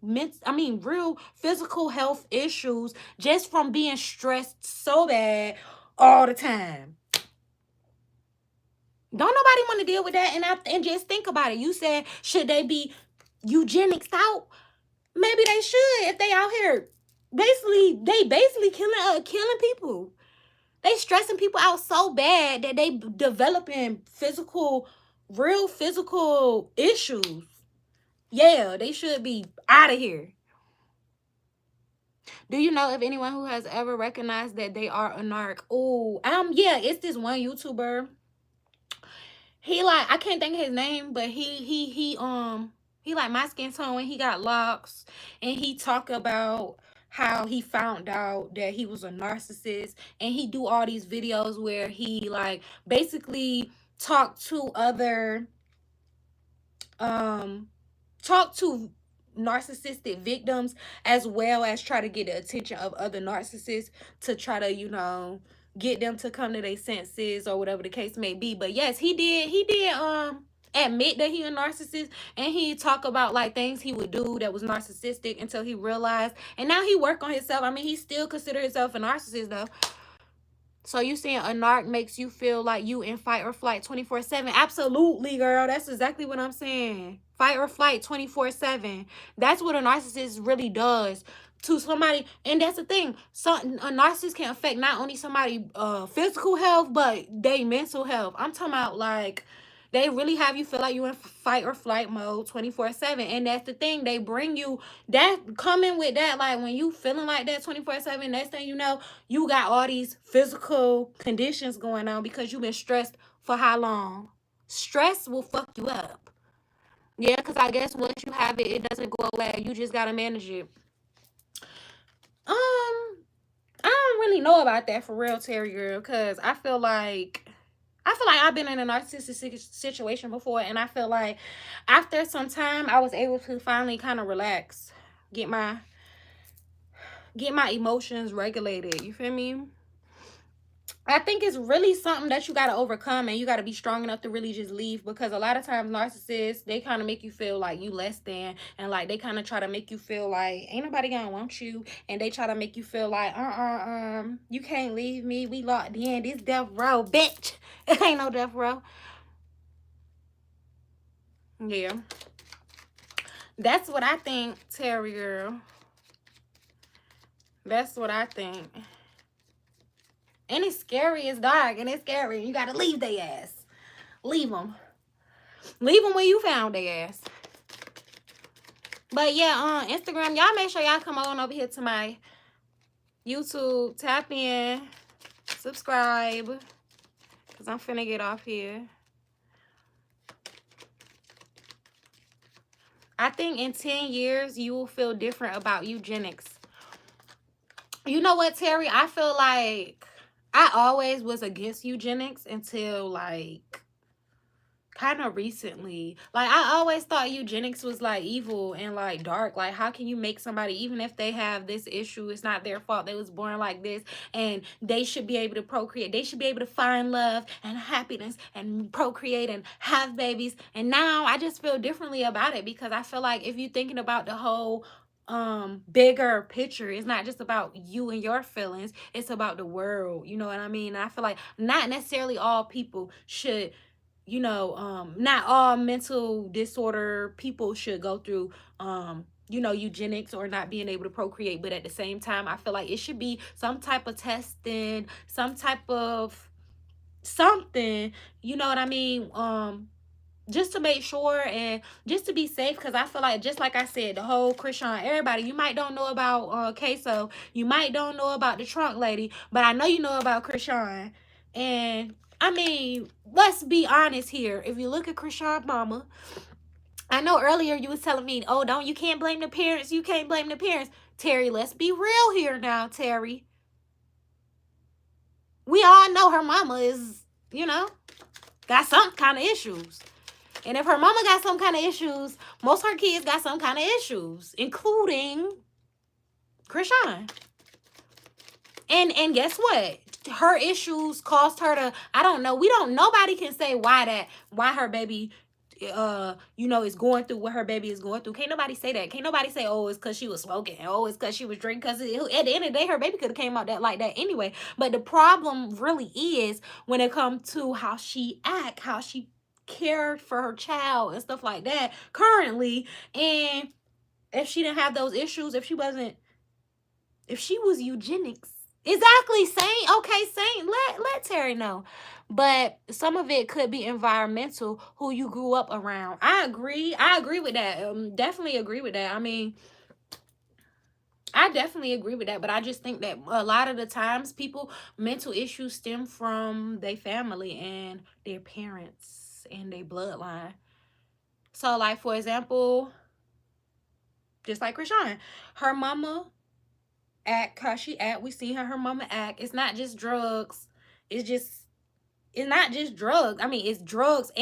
physical health issues just from being stressed so bad all the time. Don't nobody want to deal with that. And just think about it. You said, should they be eugenics out? Maybe they should. If they out here basically killing people. They stressing people out so bad that they developing real physical issues. Yeah, they should be out of here. Do you know of anyone who has ever recognized that they are a narc? Oh, yeah, it's this one YouTuber. He like, I can't think of his name, but he like my skin tone, and he got locks, and he talk about how he found out that he was a narcissist, and he do all these videos where he like basically talk to narcissistic victims, as well as try to get the attention of other narcissists to try to, you know, get them to come to their senses or whatever the case may be. But yes, he did admit that he a narcissist, and he talk about like things he would do that was narcissistic until he realized, and now he work on himself. I mean, he still consider himself a narcissist though. So you saying a narc makes you feel like you in fight or flight 24/7? Absolutely, girl. That's exactly what I'm saying. Fight or flight 24/7. That's what a narcissist really does to somebody. And that's the thing. So a narcissist can affect not only somebody physical health, but they mental health. I'm talking about like they really have you feel like you in fight or flight mode 24/7. And that's the thing. They bring you that coming with that, like when you feeling like that 24/7, next thing you know, you got all these physical conditions going on because you've been stressed for how long? Stress will fuck you up. Yeah, because I guess once you have it, it doesn't go away. You just gotta manage it. I don't really know about that for real, Terry girl, because I feel like I've been in a narcissistic situation before, and I feel like after some time I was able to finally kind of relax, get my emotions regulated. You feel me? I think it's really something that you got to overcome, and you got to be strong enough to really just leave, because a lot of times narcissists, they kind of make you feel like you less than, and like they kind of try to make you feel like ain't nobody gonna want you, and they try to make you feel like you can't leave me, we locked in, this death row, bitch. It ain't no death row. Yeah, that's what I think, Terry girl. That's what I think. And it's scary, it's dark, and it's scary. You gotta leave their ass. Leave them. Leave them where you found their ass. But yeah, Instagram, y'all make sure y'all come on over here to my YouTube. Tap in. Subscribe. Because I'm finna get off here. I think in 10 years, you will feel different about eugenics. You know what, Terry? I feel like I always was against eugenics until like kind of recently. Like I always thought eugenics was like evil and like dark. Like how can you make somebody, even if they have this issue, it's not their fault, they was born like this, and they should be able to procreate, they should be able to find love and happiness and procreate and have babies. And now I just feel differently about it, because I feel like if you're thinking about the whole bigger picture, it's not just about you and your feelings, it's about the world. You know what I mean? I feel like not necessarily all people should, you know, not all mental disorder people should go through you know, eugenics or not being able to procreate. But at the same time, I feel like it should be some type of testing, some type of something, you know what I mean, just to make sure and just to be safe. Because I feel like, just like I said, the whole Krishan, everybody, you might don't know about Ksoo, you might don't know about the trunk lady, but I know you know about Krishan. And I mean, let's be honest here. If you look at Krishan's mama, I know earlier you was telling me, oh, you can't blame the parents, you can't blame the parents. Terry, let's be real here now, Terry. We all know her mama is, you know, got some kind of issues. And if her mama got some kind of issues, most of her kids got some kind of issues, including Krishan. And guess what? Her issues caused her to, I don't know, nobody can say why her baby, you know, is going through what her baby is going through. Can't nobody say that. Can't nobody say, oh, it's because she was smoking. Oh, it's because she was drinking. Because at the end of the day, her baby could have came out like that anyway. But the problem really is when it comes to how she act, how she cared for her child and stuff like that currently. And if she didn't have those issues, if she was eugenics, exactly, Saint, okay, Saint, let Terry know. But some of it could be environmental, who you grew up around. I agree with that. Definitely agree with that. I mean, I definitely agree with that, but I just think that a lot of the times people mental issues stem from their family and their parents and their bloodline. So like, for example, just like Krishan, her mama act how she act. We see her mama act. It's not just drugs. It's not just drugs. I mean, it's drugs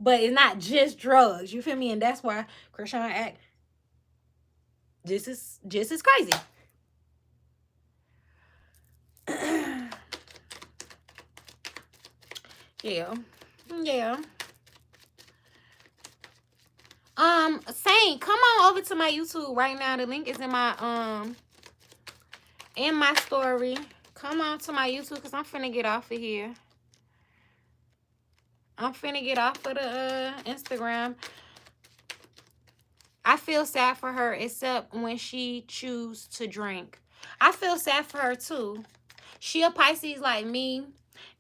but it's not just drugs. You feel me? And that's why Krishan act just as crazy. Yeah. Saint, come on over to my YouTube right now. The link is in my story. Come on to my YouTube because I'm finna get off of here. I'm finna get off of the Instagram. I feel sad for her, except when she choose to drink. I feel sad for her too. She a Pisces like me,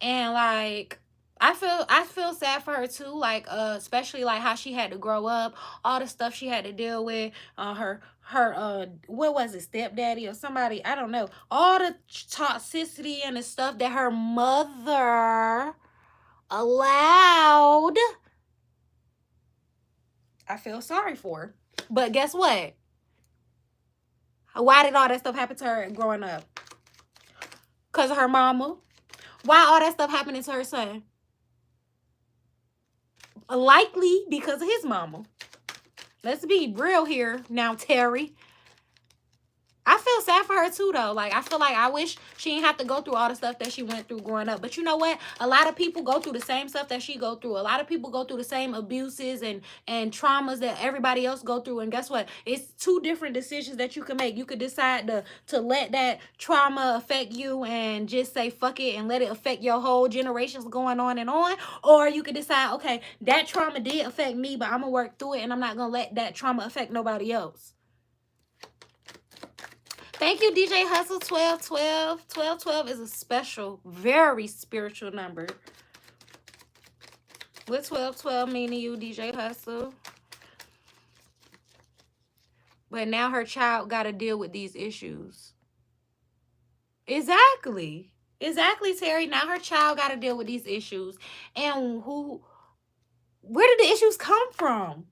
and like I feel sad for her too. Like especially like how she had to grow up, all the stuff she had to deal with. Her what was it, stepdaddy or somebody, I don't know. All the toxicity and the stuff that her mother allowed. I feel sorry for her. But guess what? Why did all that stuff happen to her growing up? Because of her mama. Why all that stuff happening to her son? Likely because of his mama. Let's be real here now, Terry. I feel sad for her too, though. Like, I feel like I wish she didn't have to go through all the stuff that she went through growing up. But you know what? A lot of people go through the same stuff that she go through. A lot of people go through the same abuses and traumas that everybody else go through. And guess what? It's two different decisions that you can make. You could decide to let that trauma affect you and just say fuck it and let it affect your whole generations going on and on. Or you could decide, okay, that trauma did affect me, but I'm going to work through it and I'm not going to let that trauma affect nobody else. Thank you, DJ Hustle 1212. 1212 is a special, very spiritual number. What 1212 mean to you, DJ Hustle? But now her child got to deal with these issues. Exactly. Exactly, Terry. Now her child got to deal with these issues. And where did the issues come from?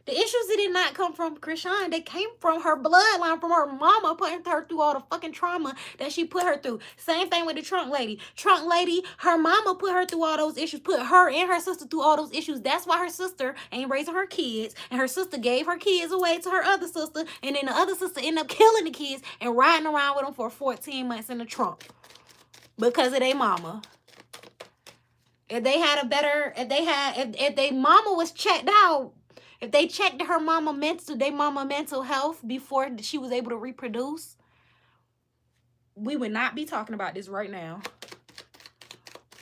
The issues did not come from Krishan. They came from her bloodline, from her mama putting her through all the fucking trauma that she put her through. Same thing with the trunk lady. Trunk lady, her mama put her through all those issues, put her and her sister through all those issues. That's why her sister ain't raising her kids. And her sister gave her kids away to her other sister. And then the other sister ended up killing the kids and riding around with them for 14 months in the trunk. Because of their mama. If they had a better, if their mama was checked out, if they checked her mama mental health before she was able to reproduce, we would not be talking about this right now.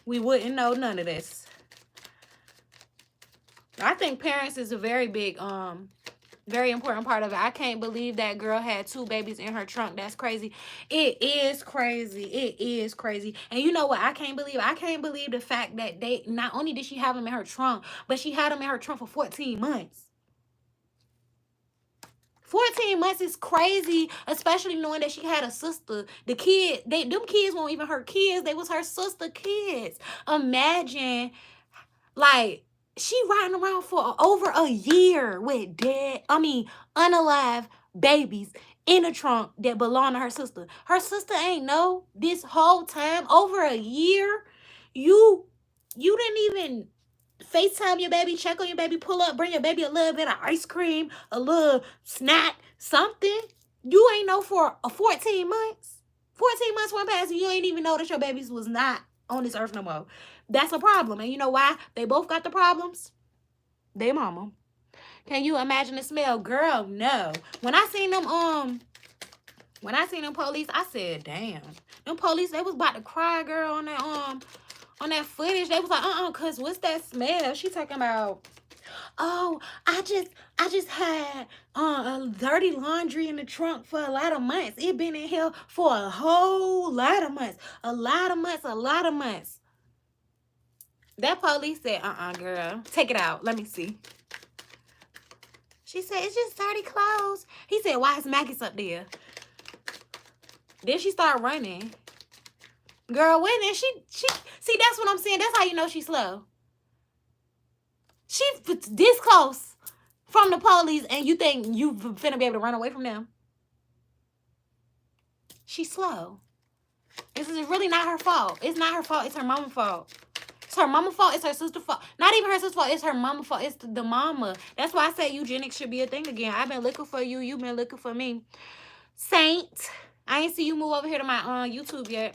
We wouldn't know none of this. I think parents is a very big, very important part of it. I can't believe that girl had 2 babies in her trunk. That's crazy. It is crazy. It is crazy. And you know what I can't believe? I can't believe the fact that they, not only did she have them in her trunk, but she had them in her trunk for 14 months. 14 months is crazy, especially knowing that she had a sister. The kid, them kids weren't even her kids. They was her sister kids. Imagine, like, she riding around for over a year with unalive babies in a trunk that belong to her sister. Her sister ain't know this whole time, over a year. You didn't even FaceTime your baby, check on your baby, pull up, bring your baby a little bit of ice cream, a little snack, something. You ain't know for 14 months. 14 months went past and you ain't even know that your babies was not on this earth no more. That's a problem. And you know why? They both got the problems. They mama. Can you imagine the smell? Girl, no. When I seen them police, I said, damn. Them police, they was about to cry, girl, on that footage. They was like, cause what's that smell? She talking about, oh, I just had a dirty laundry in the trunk for a lot of months. It been in here for a whole lot of months. A lot of months. That police said, girl, take it out. Let me see. She said, it's just dirty clothes. He said, why is Maggie's up there? Then she started running. Girl, when is she see, that's what I'm saying. That's how you know she's slow. She's this close from the police and you think you finna be able to run away from them. She's slow. This is really not her fault. It's not her fault. It's her mama's fault. It's her mama's fault. It's her sister's fault. Not even her sister's fault. It's her mama's fault. It's the mama. That's why I said eugenics should be a thing again. I've been looking for you. You've been looking for me. Saint, I ain't see you move over here to my YouTube yet.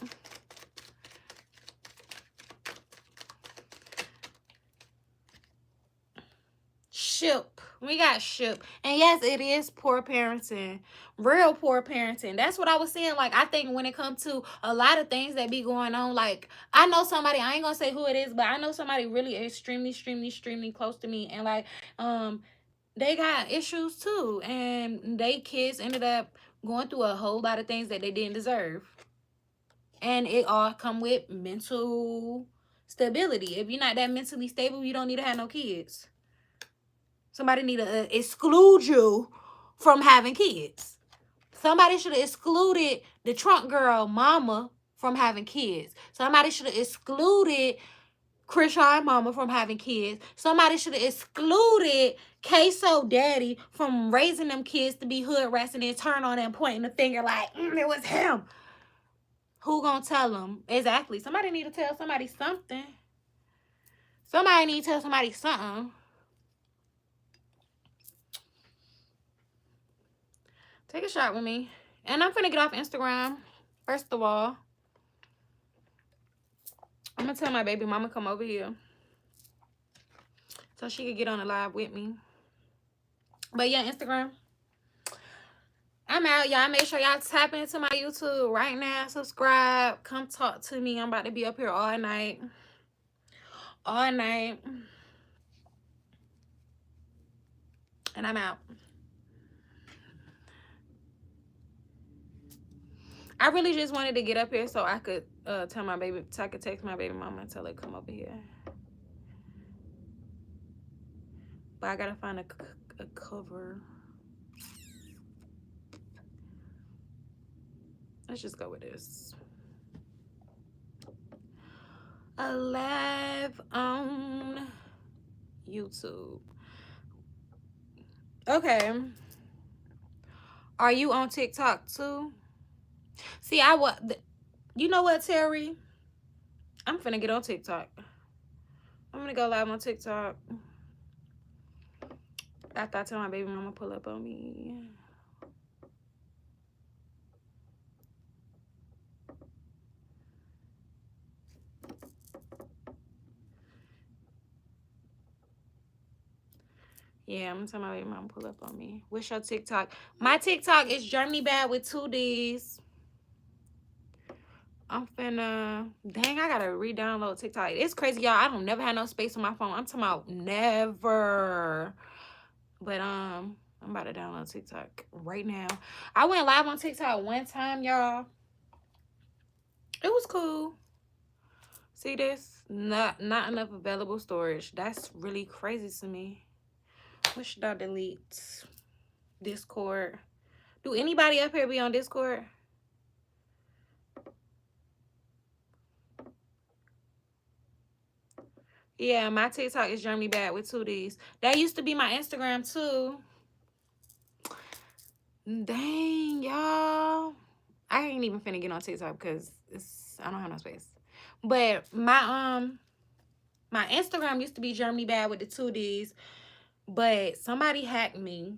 Ship We got shook. And yes, it is poor parenting. Real poor parenting. That's what I was saying. Like, I think when it comes to a lot of things that be going on, like, I know somebody, I ain't gonna say who it is, but I know somebody really extremely close to me. And like, they got issues too. And they kids ended up going through a whole lot of things that they didn't deserve. And it all come with mental stability. If you're not that mentally stable, you don't need to have no kids. Somebody need to exclude you from having kids. Somebody should have excluded the trunk girl mama from having kids. Somebody should have excluded Krishan mama from having kids. Somebody should have excluded Ksoo daddy from raising them kids to be hood rats and then turn on them pointing the finger like, it was him. Who gonna tell them? Exactly. Somebody need to tell somebody something. Somebody need to tell somebody something. Take a shot with me. And I'm finna get off Instagram. First of all, I'm gonna tell my baby mama come over here so she could get on the live with me. But yeah, Instagram. I'm out, y'all. Make sure y'all tap into my YouTube right now. Subscribe. Come talk to me. I'm about to be up here all night. All night. And I'm out. I really just wanted to get up here so I could tell my baby, so I could text my baby mama and tell her to come over here. But I gotta find a cover. Let's just go with this. Alive on YouTube. Okay. Are you on TikTok too? See, you know what, Terry? I'm finna get on TikTok. I'm gonna go live on TikTok after I tell my baby mama pull up on me. Yeah, I'm gonna tell my baby mama pull up on me. What's your TikTok? My TikTok is GermanyBadd with 2 D's. I'm finna, dang, I gotta re-download TikTok. It's crazy, y'all. I don't never have no space on my phone. I'm talking about never. But I'm about to download TikTok right now. I went live on TikTok one time, y'all. It was cool. See this? Not enough available storage. That's really crazy to me. What should I delete? Discord. Do anybody up here be on Discord? Yeah, my TikTok is GermanyBadd with 2 D's. That used to be my Instagram too. Dang, y'all. I ain't even finna get on TikTok because I don't have no space. But my Instagram used to be GermanyBadd with the 2 D's. But somebody hacked me.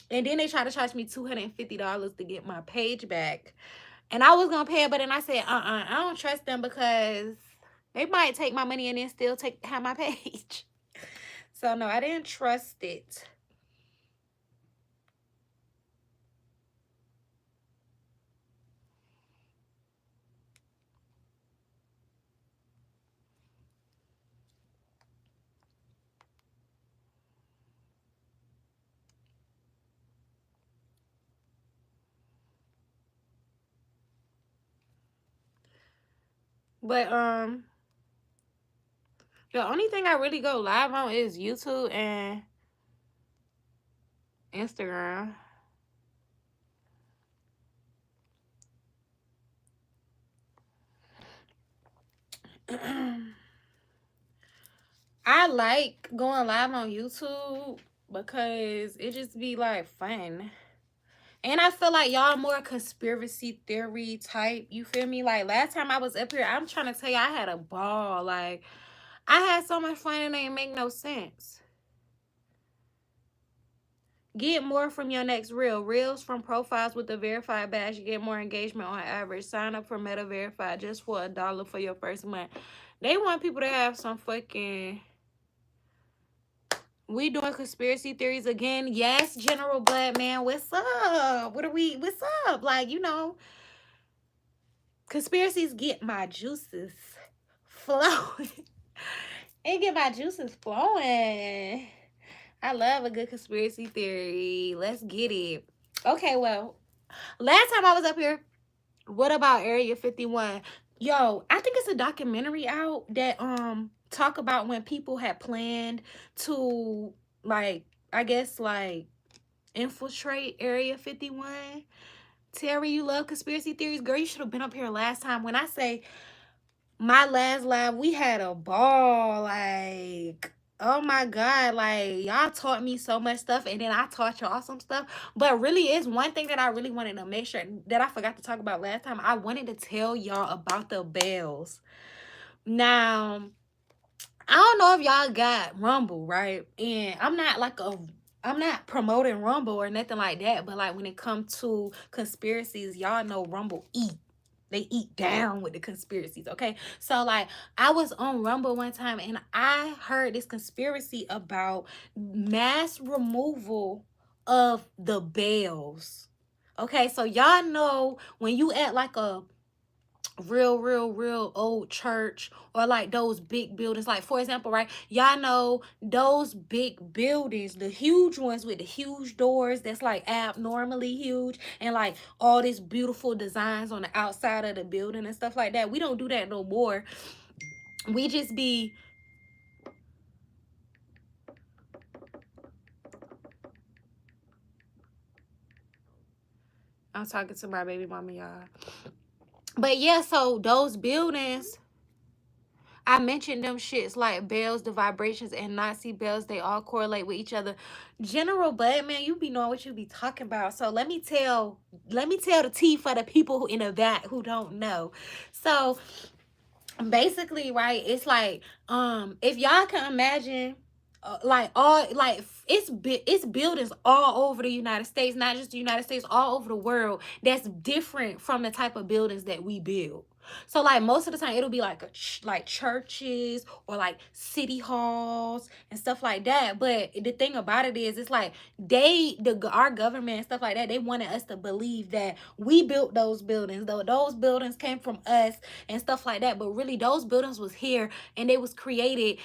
And then they tried to charge me $250 to get my page back. And I was gonna pay it, but then I said, I don't trust them because they might take my money and then still have my page. So no, I didn't trust it. But the only thing I really go live on is YouTube and Instagram. I like going live on YouTube because it just be like fun. And I feel like y'all more conspiracy theory type. You feel me? Like last time I was up here, I'm trying to tell you, I had a ball. Like I had so much fun and it didn't make no sense. Get more from your next reel. Reels from profiles with the verified badge. You get more engagement on average. Sign up for Meta Verified just for $1 for your first month. They want people to have some fucking We doing conspiracy theories again. Yes, General Blood Man. What's up? What's up? Like, you know, conspiracies get my juices flowing. It get my juices flowing. I love a good conspiracy theory. Let's get it. Okay, well, last time I was up here, what about Area 51? Yo, I think it's a documentary out that talk about when people had planned to, like, I guess, like, infiltrate Area 51. Terry, you love conspiracy theories? Girl, you should have been up here last time. When I say my last live, we had a ball. Like, oh my God. Like, y'all taught me so much stuff, and then I taught y'all some stuff. But really, it's one thing that I really wanted to make sure that I forgot to talk about last time. I wanted to tell y'all about the bells. Now, I don't know if y'all got Rumble, right? And I'm not promoting Rumble or nothing like that, but like when it comes to conspiracies, y'all know Rumble eat. They eat down with the conspiracies, okay? So like I was on Rumble one time and I heard this conspiracy about mass removal of the bells. Okay, so y'all know when you at like a real old church or like those big buildings, like for example, right, y'all know those big buildings, the huge ones with the huge doors that's like abnormally huge, and like all these beautiful designs on the outside of the building and stuff like that. We don't do that no more. We just be I'm talking to my baby mama, y'all. But yeah, so those buildings, I mentioned them shits like bells, the vibrations, and Nazi bells. They all correlate with each other. General Bud, man, you be knowing what you be talking about. So let me tell the tea for the people who in the back who don't know. So basically, right, it's like if y'all can imagine like all like it's buildings all over the United States, not just the United States, all over the world, that's different from the type of buildings that we build. So like most of the time it'll be like like churches or like city halls and stuff like that. But the thing about it is, it's like our government and stuff like that, they wanted us to believe that we built those buildings, though those buildings came from us and stuff like that. But really, those buildings was here and they was created.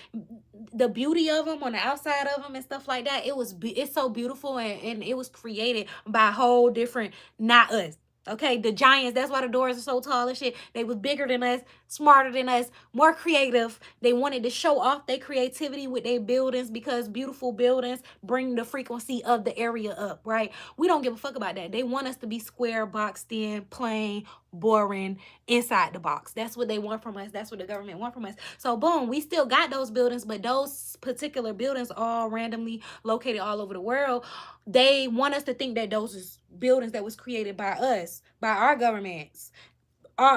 The beauty of them on the outside of them and stuff like that, it's so beautiful, and it was created by a whole different, not us. Okay, the giants, that's why the doors are so tall and shit. They was bigger than us, smarter than us, more creative. They wanted to show off their creativity with their buildings, because beautiful buildings bring the frequency of the area up, right? We don't give a fuck about that. They want us to be square, boxed in, plain, boring, inside the box. That's what they want from us. That's what the government want from us. So boom, we still got those buildings, but those particular buildings all randomly located all over the world, they want us to think that those is buildings that was created by us, by our governments.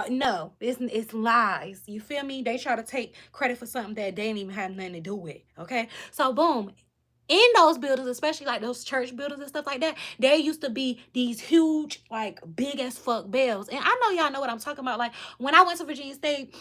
No, it's lies. You feel me? They try to take credit for something that they didn't even have nothing to do with. Okay, so boom, in those buildings, especially like those church buildings and stuff like that, there used to be these huge, like big as fuck bells. And I know y'all know what I'm talking about. Like when I went to Virginia State,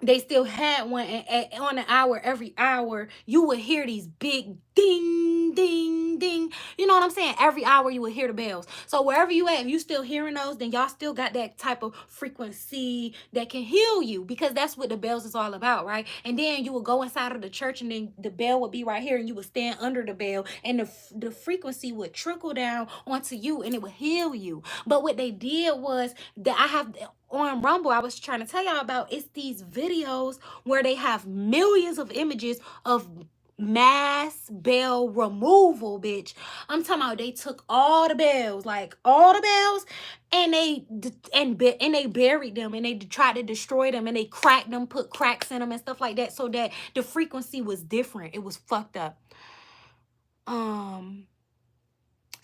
they still had one, and on an hour, every hour, you would hear these big ding, ding, ding. You know what I'm saying? Every hour you would hear the bells. So wherever you at, if you still hearing those, then y'all still got that type of frequency that can heal you, because that's what the bells is all about, right? And then you would go inside of the church, and then the bell would be right here, and you would stand under the bell, and the frequency would trickle down onto you, and it would heal you. But what they did was that I have on Rumble, I was trying to tell y'all about, it's these videos where they have millions of images of mass bell removal, bitch. I'm talking about they took all the bells, like all the bells, and they buried them, and they tried to destroy them, and they cracked them, put cracks in them and stuff like that, so that the frequency was different. It was fucked up.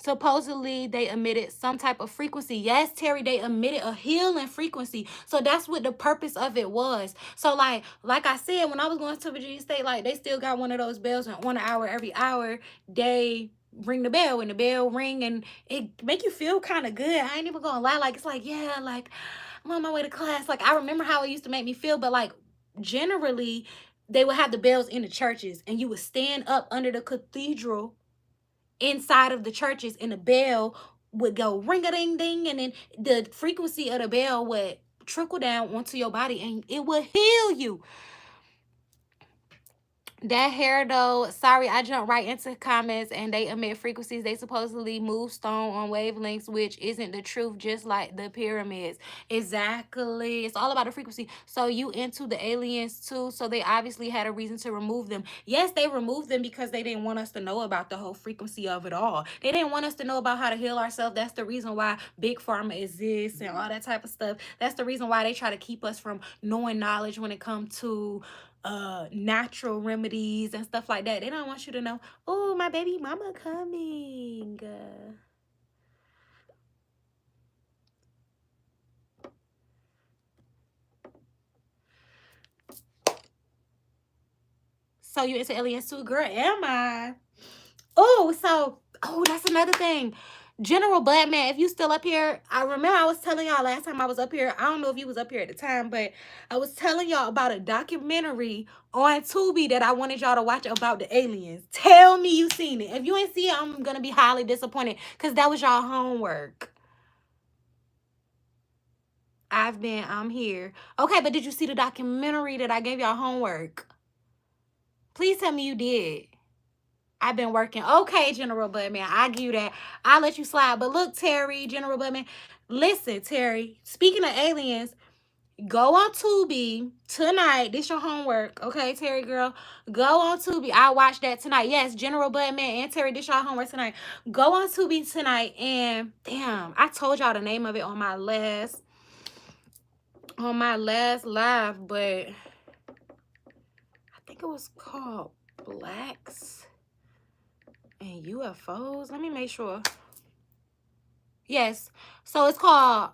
Supposedly they emitted some type of frequency. Yes, Terry, they emitted a healing frequency. So that's what the purpose of it was. So like I said, when I was going to Virginia State, like they still got one of those bells, and on an hour, every hour, they ring the bell, and the bell ring, and it make you feel kind of good. I ain't even gonna lie. Like it's like, yeah, like I'm on my way to class. Like I remember how it used to make me feel, but like generally they would have the bells in the churches, and you would stand up under the cathedral inside of the churches, and the bell would go ring-a-ding-ding, and then the frequency of the bell would trickle down onto your body, and it would heal you. That hair though, sorry, I jumped right into comments, and they emit frequencies. They supposedly move stone on wavelengths, which isn't the truth, just like the pyramids. Exactly. It's all about the frequency. So you into the aliens too, so they obviously had a reason to remove them. Yes, they removed them because they didn't want us to know about the whole frequency of it all. They didn't want us to know about how to heal ourselves. That's the reason why Big Pharma exists and all that type of stuff. That's the reason why they try to keep us from knowing knowledge when it comes to natural remedies and stuff like that. They don't want you to know, oh, my baby mama coming. So you into aliens too? Girl, am I? Oh, that's another thing. GermanyBadd, man, if you still up here, I remember I was telling y'all last time I was up here. I don't know if you was up here at the time, but I was telling y'all about a documentary on Tubi that I wanted y'all to watch about the aliens. Tell me you seen it. If you ain't see it, I'm gonna be highly disappointed, because that was y'all homework. I'm here. Okay, but did you see the documentary that I gave y'all homework? Please tell me you did. I've been working. Okay, GermanyBadd, man. I give you that. I'll let you slide. But look, Terry, GermanyBadd, man. Listen, Terry. Speaking of aliens, go on Tubi tonight. This your homework. Okay, Terry, girl. Go on Tubi. I'll watch that tonight. Yes, GermanyBadd, man, and Terry, this your homework tonight. Go on Tubi tonight. And, damn, I told y'all the name of it on my last live, but I think it was called Blacks and UFOs. Let me make sure. Yes. So it's called,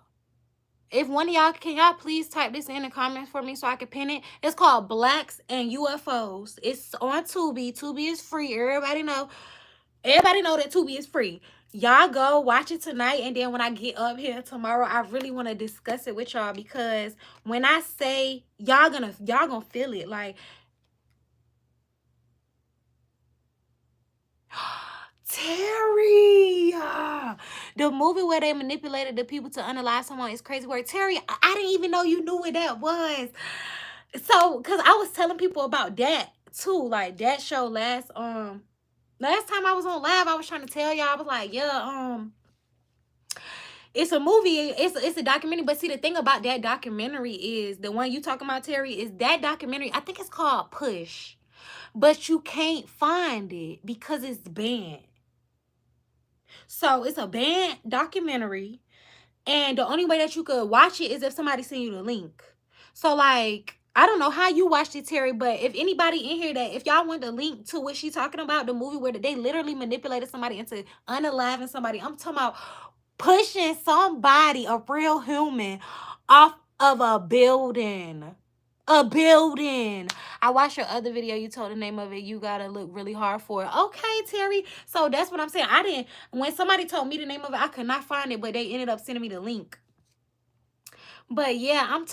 if one of y'all, can y'all please type this in the comments for me so I can pin it? It's called Blacks and UFOs. It's on Tubi. Tubi is free. Everybody know that Tubi is free. Y'all go watch it tonight, and then when I get up here tomorrow, I really want to discuss it with y'all, because when I say y'all gonna feel it. Like, Terry, the movie where they manipulated the people to unalive someone is crazy work. Terry, I didn't even know you knew what that was. So, because I was telling people about that too, like that show last time I was on live, I was trying to tell y'all, I was like, yeah, it's a movie, it's a documentary. But see, the thing about that documentary is, the one you talking about, Terry, is that documentary, I think it's called Push, but you can't find it because it's banned. So it's a banned documentary, and the only way that you could watch it is if somebody send you the link. So, like, I don't know how you watched it, Terry, but if anybody in here, that if y'all want the link to what she's talking about, the movie where they literally manipulated somebody into unaliving somebody, I'm talking about pushing somebody, a real human, off of a building. A building. I watched your other video. You told the name of it. You gotta look really hard for it. Okay, Terry. So that's what I'm saying. When somebody told me the name of it, I could not find it, but they ended up sending me the link. But yeah, I'm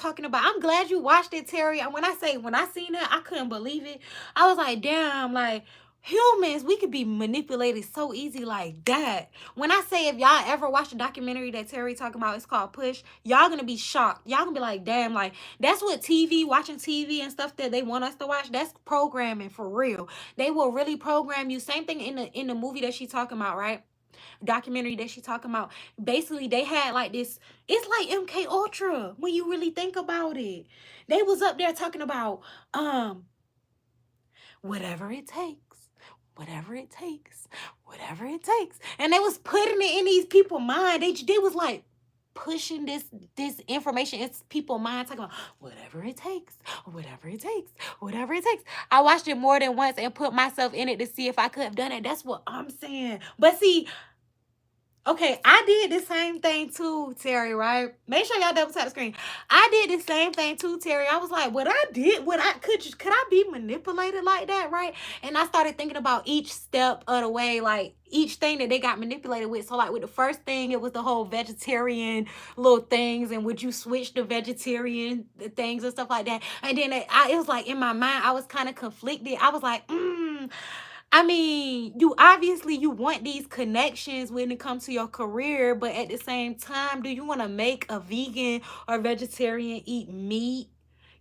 glad you watched it, Terry. When I seen that, I couldn't believe it. I was like, damn, like, humans, we could be manipulated so easy like that. When I say, if y'all ever watch the documentary that Terry talking about, it's called Push, y'all gonna be shocked. Y'all gonna be like, damn, like, that's what watching TV and stuff that they want us to watch, that's programming for real. They will really program you. Same thing in the movie that she talking about, right? Documentary that she talking about. Basically, they had like this, it's like MK Ultra when you really think about it. They was up there talking about whatever it takes, whatever it takes, whatever it takes. And they was putting it in these people's mind. They was like pushing this information into people's mind, talking about whatever it takes, whatever it takes, whatever it takes. I watched it more than once and put myself in it to see if I could have done it. That's what I'm saying. But see, Okay, I did the same thing too, Terry, right? Make sure y'all double tap the screen. I did the same thing too, Terry. I was like, could I be manipulated like that, right? And I started thinking about each step of the way, like each thing that they got manipulated with. So like with the first thing, it was the whole vegetarian little things, and would you switch to vegetarian things and stuff like that. And then it was like in my mind, I was kind of conflicted. I was like, I mean, you want these connections when it comes to your career, but at the same time, do you want to make a vegan or vegetarian eat meat?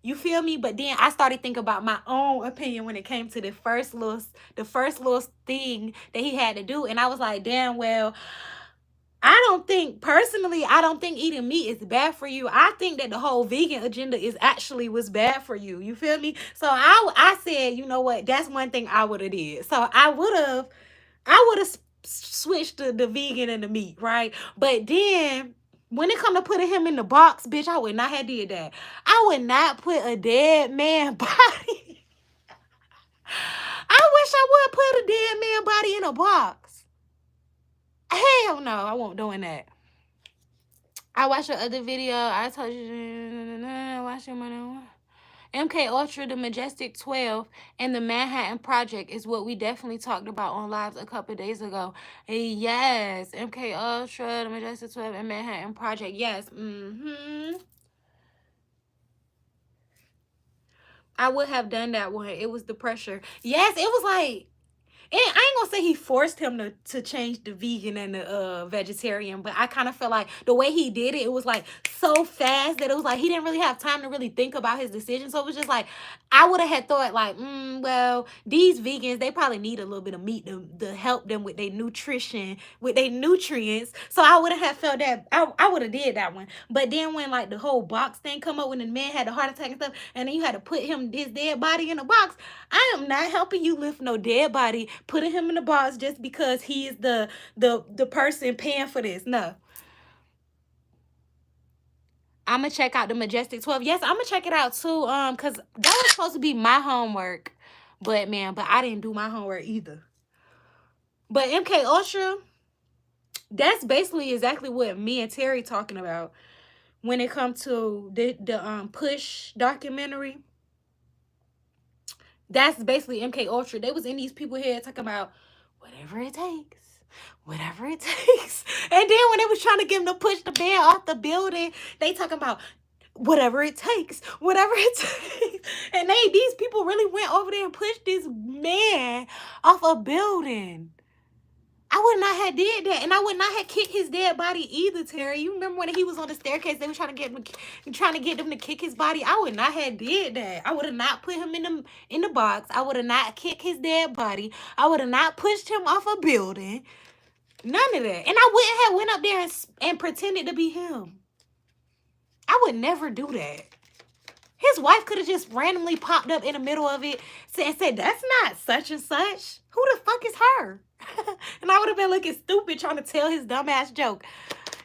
You feel me? But then I started thinking about my own opinion when it came to the first little thing that he had to do, and I was like, damn, well, I don't think eating meat is bad for you. I think that the whole vegan agenda is actually what's bad for you. You feel me? So I said, you know what? That's one thing I would have did. So I would have switched to the vegan and the meat, right? But then when it come to putting him in the box, bitch, I would not have did that. I would not put a dead man body. I wish I would put a dead man body in a box. Hell no, I won't doing that. I watched your other video. I told you. Watch your money. MK Ultra, the Majestic 12, and the Manhattan Project is what we definitely talked about on lives a couple days ago. Yes, MK Ultra, the Majestic 12, and Manhattan Project. Yes. I would have done that one. It was the pressure. Yes, it was like, and I ain't gonna say he forced him to change the vegan and the vegetarian, but I kind of felt like the way he did it, it was like so fast that it was like he didn't really have time to really think about his decision. So it was just like I would have had thought like, well, these vegans, they probably need a little bit of meat to help them with their nutrition, with their nutrients. So I would have felt that I would have did that one. But then when like the whole box thing come up when the man had a heart attack and stuff, and then you had to put his dead body in a box, I am not helping you lift no dead body, putting him in the box just because he is the person paying for this. No. I'm gonna check out the Majestic 12. Yes, I'm gonna check it out too. Cause that was supposed to be my homework. But man, I didn't do my homework either. But MK Ultra, that's basically exactly what me and Terry talking about when it comes to the Push documentary. That's basically MK Ultra. They was in these people here talking about whatever it takes. Whatever it takes. And then when they was trying to get him to push the man off the building, they talking about whatever it takes. Whatever it takes. And these people really went over there and pushed this man off a building. I would not have did that, and I would not have kicked his dead body either, Terry. You remember when he was on the staircase? They were trying to get them to kick his body. I would not have did that. I would have not put him in the box. I would have not kicked his dead body. I would have not pushed him off a building. None of that, and I wouldn't have went up there and pretended to be him. I would never do that. His wife could have just randomly popped up in the middle of it and said, "That's not such and such. Who the fuck is her?" And I would have been looking stupid trying to tell his dumbass joke.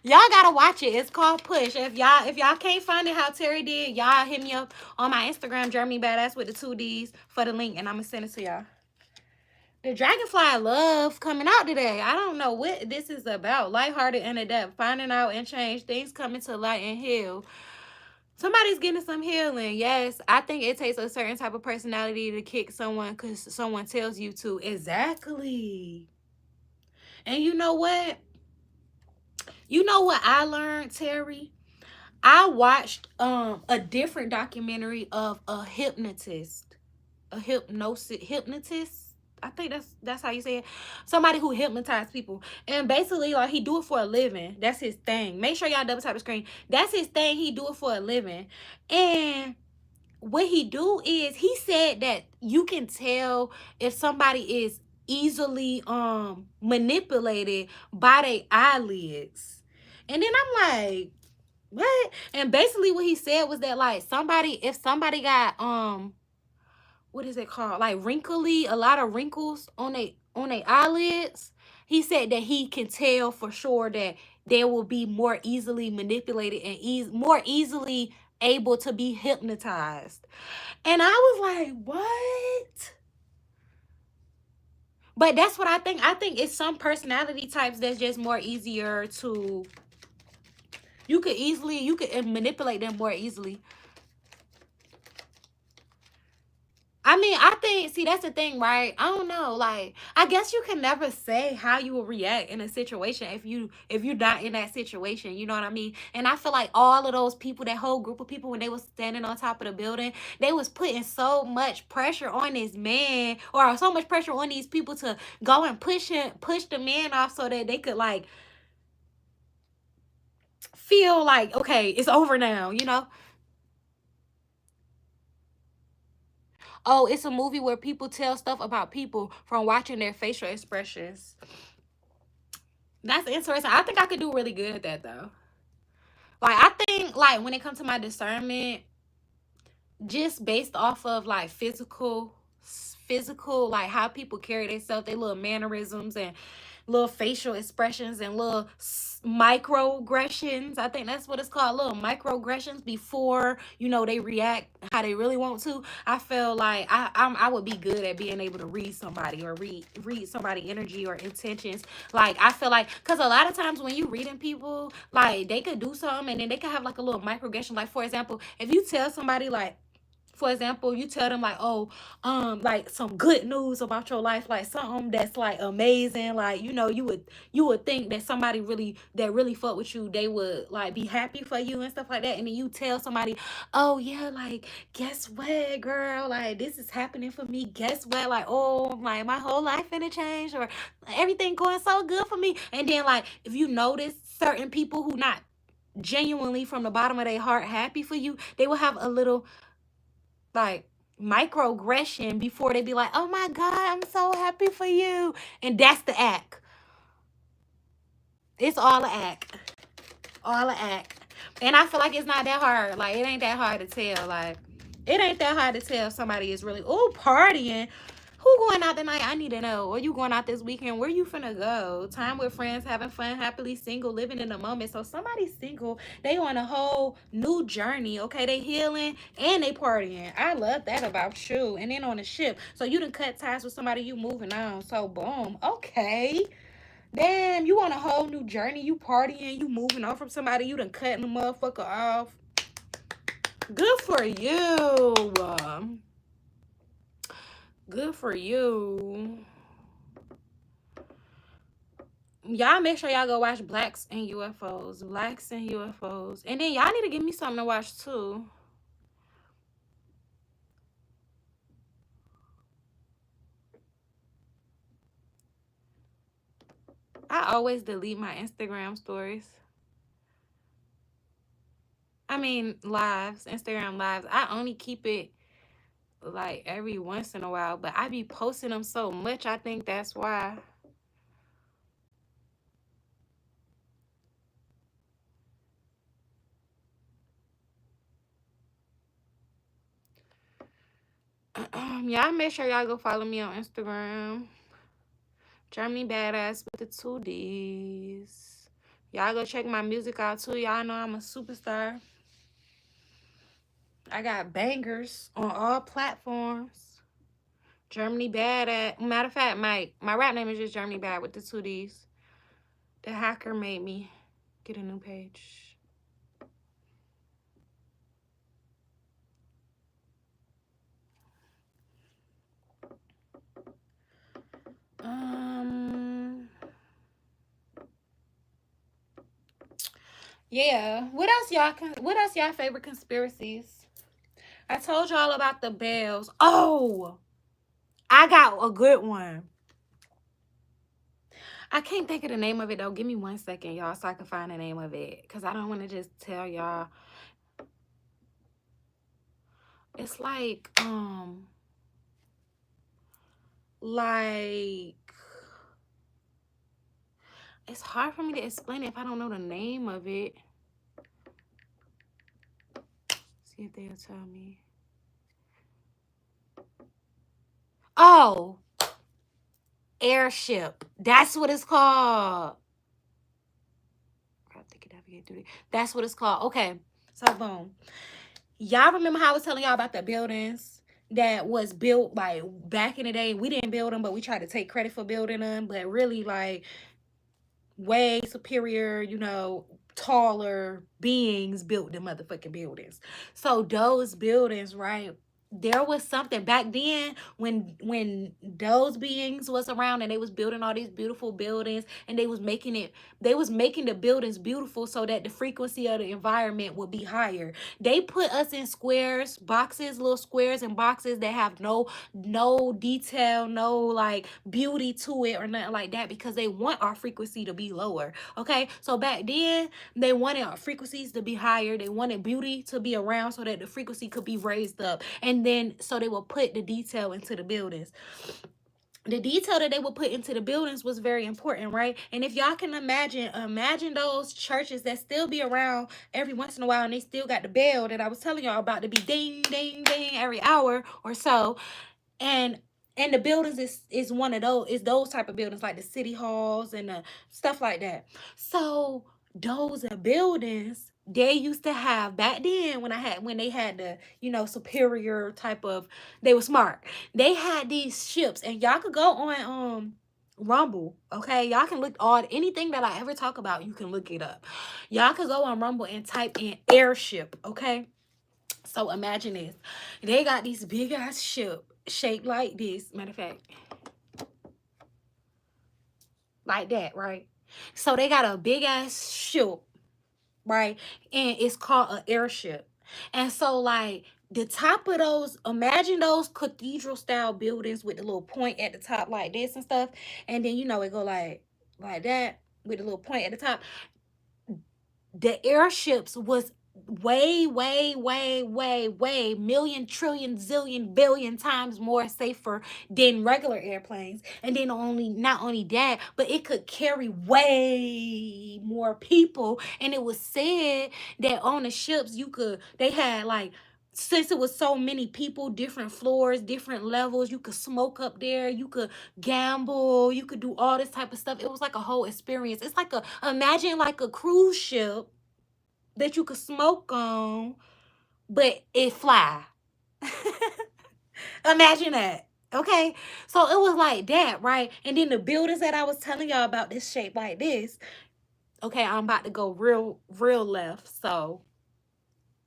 Y'all gotta watch it. It's called Push. If y'all can't find it how Terry did, y'all hit me up on my Instagram, GermanyBadd with the 2 D's for the link, and I'm gonna send it to y'all. The Dragonfly I love coming out today. I don't know what this is about. Lighthearted and adept. Finding out and change. Things coming to light and heal. Somebody's getting some healing. Yes, I think it takes a certain type of personality to kick someone because someone tells you to. Exactly. And you know what? You know what I learned, Terry? I watched a different documentary of a hypnotist. A hypnotist. I think that's how you say it. Somebody who hypnotized people. And basically, like, he do it for a living. That's his thing. Make sure y'all double tap the screen. That's his thing. He do it for a living. And what he do is he said that you can tell if somebody is easily manipulated by their eyelids. And then I'm like, what? And basically what he said was that, like, if somebody got what is it called, like wrinkly, a lot of wrinkles on their eyelids, he said that he can tell for sure that they will be more easily manipulated and more easily able to be hypnotized. And I was like, what? But that's what I think. I think it's some personality types that's just more easier to, you could manipulate them more easily. I mean, I think, see, that's the thing, right? I don't know. Like, I guess you can never say how you will react in a situation if you're not in that situation. You know what I mean? And I feel like all of those people, that whole group of people, when they was standing on top of the building, they was putting so much pressure on this man, or so much pressure on these people to go and push the man off so that they could like feel like, okay, it's over now, you know? Oh, it's a movie where people tell stuff about people from watching their facial expressions. That's interesting. I think I could do really good at that though. Like, I think like when it comes to my discernment, just based off of like physical, like how people carry themselves, their little mannerisms and little facial expressions and little microaggressions. I think that's what it's called, little microaggressions before, you know, they react how they really want to. I feel like I would be good at being able to read somebody, or read somebody energy or intentions. Like, I feel like, because a lot of times when you reading people, like they could do something and then they could have like a little microaggression. Like, for example, if you tell somebody like, for example, you tell them like, oh, like some good news about your life, like something that's like amazing, like, you know, you would think that somebody really fuck with you, they would like be happy for you and stuff like that. And then you tell somebody, oh yeah, like, guess what, girl, like this is happening for me, guess what, like, oh, like my whole life finna change, or everything going so good for me. And then like, if you notice certain people who not genuinely from the bottom of their heart happy for you, they will have a little like microaggression before they be like, oh my god, I'm so happy for you. And that's the act. It's all an act. All an act. And I feel like it's not that hard. Like, it ain't that hard to tell. Like, it ain't that hard to tell if somebody is really, oh, partying. Who going out tonight? I need to know. Or you going out this weekend? Where you finna go? Time with friends, having fun, happily single, living in the moment. So somebody's single, they on a whole new journey. Okay, they healing and they partying. I love that about you. And then on the ship, so you done cut ties with somebody, you moving on. So boom, okay. Damn, you on a whole new journey. You partying, you moving on from somebody, you done cutting the motherfucker off. Good for you. Good for you. Y'all make sure y'all go watch Blacks and UFOs. Blacks and UFOs. And then y'all need to give me something to watch too. I always delete my Instagram stories. I mean, lives. Instagram lives. I only keep it like every once in a while. But I be posting them so much. I think that's why. Y'all make sure y'all go follow me on Instagram. GermanyBadd with the 2Ds. Y'all go check my music out too. Y'all know I'm a superstar. I got bangers on all platforms. GermanyBadd. Matter of fact, my rap name is just GermanyBadd with the 2Ds. The hacker made me get a new page. Yeah. What else y'all favorite conspiracies? I told y'all about the bells. Oh, I got a good one. I can't think of the name of it though. Give me 1 second, y'all, so I can find the name of it. Because I don't want to just tell y'all. It's like it's hard for me to explain it if I don't know the name of it. See if they'll tell me. Oh, airship. That's what it's called. I think that's what it's called. Okay, so boom. Y'all remember how I was telling y'all about the buildings that was built like back in the day. We didn't build them, but we tried to take credit for building them. But really, like, way superior, you know, taller beings built the motherfucking buildings. So those buildings, right? There was something back then when those beings was around and they was building all these beautiful buildings, and they was making the buildings beautiful so that the frequency of the environment would be higher. They put us in squares, boxes, little squares and boxes that have no detail, no like beauty to it or nothing like that, because they want our frequency to be lower. Okay, so back then they wanted our frequencies to be higher. They wanted beauty to be around so that the frequency could be raised up, and then so they will put the detail into the buildings. The detail that they would put into the buildings was very important, right? And if y'all can imagine those churches that still be around every once in a while, and they still got the bell that I was telling y'all about to be ding ding ding every hour or so. And the buildings is one of those, is those type of buildings, like the city halls and the stuff like that. So those are buildings they used to have back then, when they had the, you know, superior type of, they were smart. They had these ships, and y'all could go on Rumble, okay? Y'all can look on anything that I ever talk about, you can look it up. Y'all could go on Rumble and type in airship, okay? So imagine this. They got these big ass ship shaped like this. Matter of fact, like that, right? So they got a big ass ship, right? And it's called an airship. And so, like, the top of those, imagine those cathedral style buildings with the little point at the top like this and stuff. And then, you know, it go like that with a little point at the top. The airships was way million trillion zillion billion times more safer than regular airplanes. And then not only that, but it could carry way more people. And it was said that on the ships they had like, since it was so many people, different floors, different levels, you could smoke up there, you could gamble, you could do all this type of stuff. It was like a whole experience. It's like imagine like a cruise ship that you could smoke on, but it fly. Imagine that. Okay, so it was like that, right? And then the buildings that I was telling y'all about, this shape like this. Okay, I'm about to go real left, so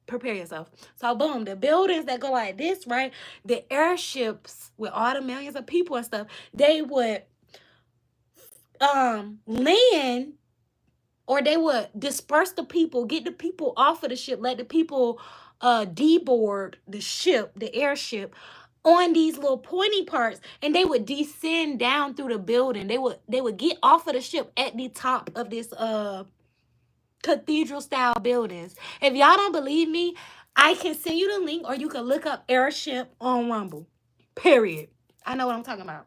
prepare yourself. So boom, the buildings that go like this, right? The airships with all the millions of people and stuff, they would land, or they would disperse the people, get the people off of the ship, let the people deboard the ship, the airship, on these little pointy parts, and they would descend down through the building. They would get off of the ship at the top of this cathedral style buildings. If y'all don't believe me, I can send you the link, or you can look up airship on Rumble. Period. I know what I'm talking about.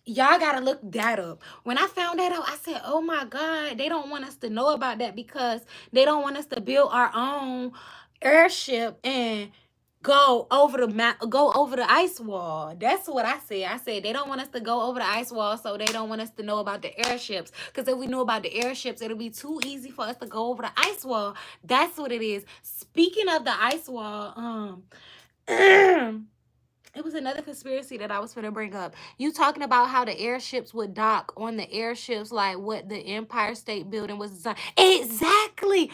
Y'all gotta look that up. When I found that out, I said, oh my God, they don't want us to know about that, because they don't want us to build our own airship and go over the ice wall. That's what I said. I said they don't want us to go over the ice wall, so they don't want us to know about the airships. Because if we knew about the airships, it'll be too easy for us to go over the ice wall. That's what it is. Speaking of the ice wall, it was another conspiracy that I was going to bring up. You talking about how the airships would dock on the airships, like what the Empire State Building was designed. Exactly.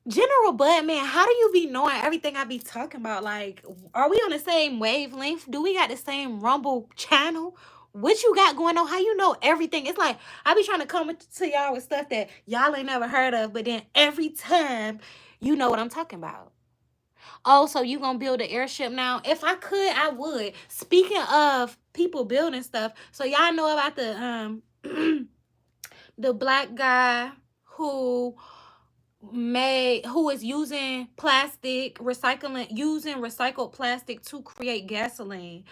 General Bud, man, how do you be knowing everything I be talking about? Like, are we on the same wavelength? Do we got the same Rumble channel? What you got going on? How you know everything? It's like, I be trying to come to y'all with stuff that y'all ain't never heard of, but then every time, you know what I'm talking about. Oh, so you gonna build an airship now? If I could, I would. Speaking of people building stuff, so y'all know about the the black guy who is using using recycled plastic to create gasoline.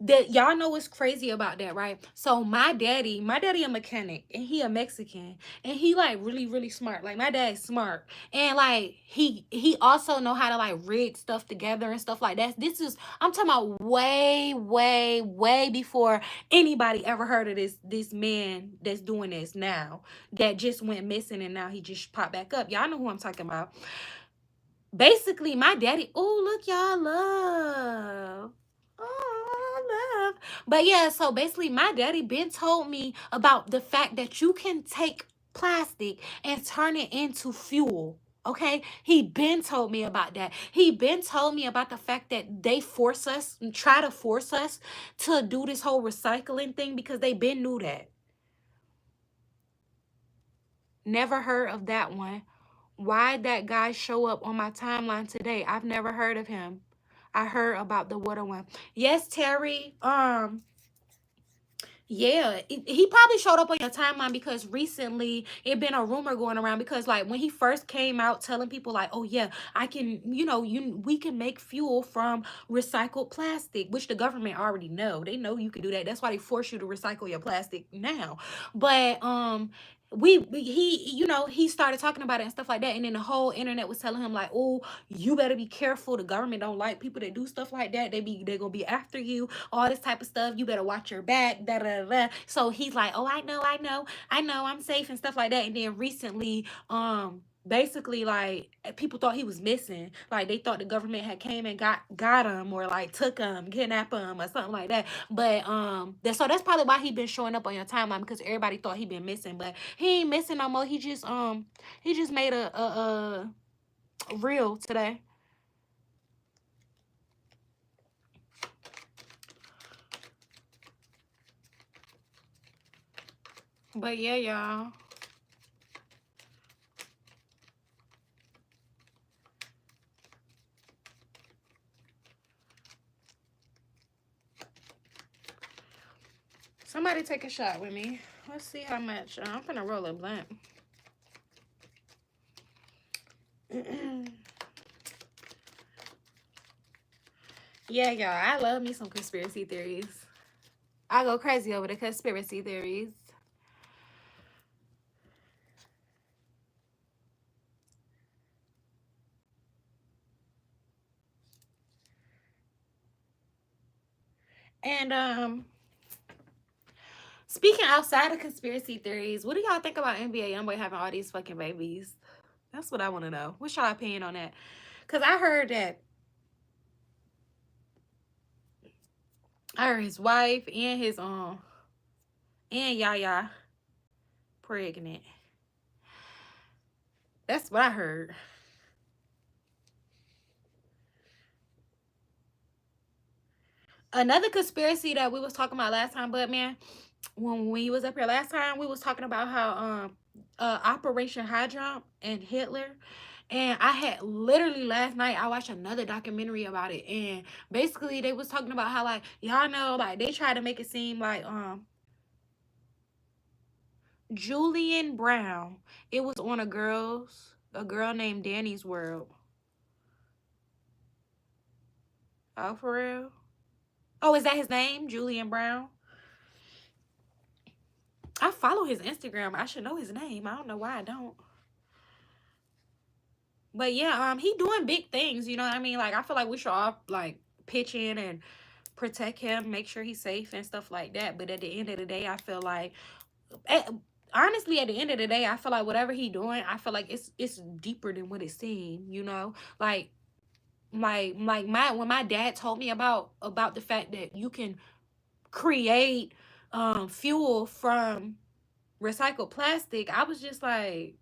That y'all know what's crazy about that, right? So my daddy a mechanic, and he a Mexican, and he like really smart. Like, my dad's smart, and like he also know how to like rig stuff together and stuff like that. I'm talking about way before anybody ever heard of this man that's doing this now, that just went missing and now he just popped back up. Y'all know who I'm talking about. basically my daddy, oh look y'all, love, oh love. But yeah, so basically my daddy been told me about the fact that you can take plastic and turn it into fuel. Okay, he been told me about that. He been told me about the fact that they force us and try to force us to do this whole recycling thing because they been knew that. Never heard of that one. Why'd that guy show up on my timeline today? I've never heard of him. I heard about the water one. Yes, Terry. Yeah, he probably showed up on your timeline because recently it been a rumor going around because like when he first came out telling people like, oh yeah, I can, we can make fuel from recycled plastic, which the government already know. They know you can do that. That's why they force you to recycle your plastic now. But he he started talking about it and stuff like that, and then the whole internet was telling him like, oh, you better be careful, the government don't like people that do stuff like that, they're gonna be after you, all this type of stuff, you better watch your back, da da da. So he's like, oh, I know I'm safe and stuff like that. And then recently basically like people thought he was missing, like they thought the government had came and got him or like took him, kidnapped him or something like that. But so that's probably why he been showing up on your timeline, because everybody thought he been missing, but he ain't missing no more. He just made a reel today. But yeah, y'all. Somebody take a shot with me. Let's see how much. I'm gonna roll a blunt. Yeah, y'all. I love me some conspiracy theories. I go crazy over the conspiracy theories. And speaking outside of conspiracy theories, what do y'all think about NBA YoungBoy having all these fucking babies? That's what I want to know. What's y'all opinion on that? Cause I heard his wife and his and Yaya pregnant. That's what I heard. Another conspiracy that we was talking about last time, but man, when we was up here last time, we was talking about how Operation High Jump and Hitler. And I had literally last night I watched another documentary about it, and basically they was talking about how like y'all know like they try to make it seem like Julian Brown. It was on a girl named Danny's World. Oh, for real? Oh, is that his name? Julian Brown? I follow his Instagram. I should know his name. I don't know why I don't. But yeah, he doing big things, you know what I mean? Like I feel like we should all like pitch in and protect him, make sure he's safe and stuff like that. But at the end of the day, I feel like honestly, at the end of the day, I feel like whatever he doing, I feel like it's deeper than what it seemed, you know? Like my when my dad told me about the fact that you can create fuel from recycled plastic, I was just like,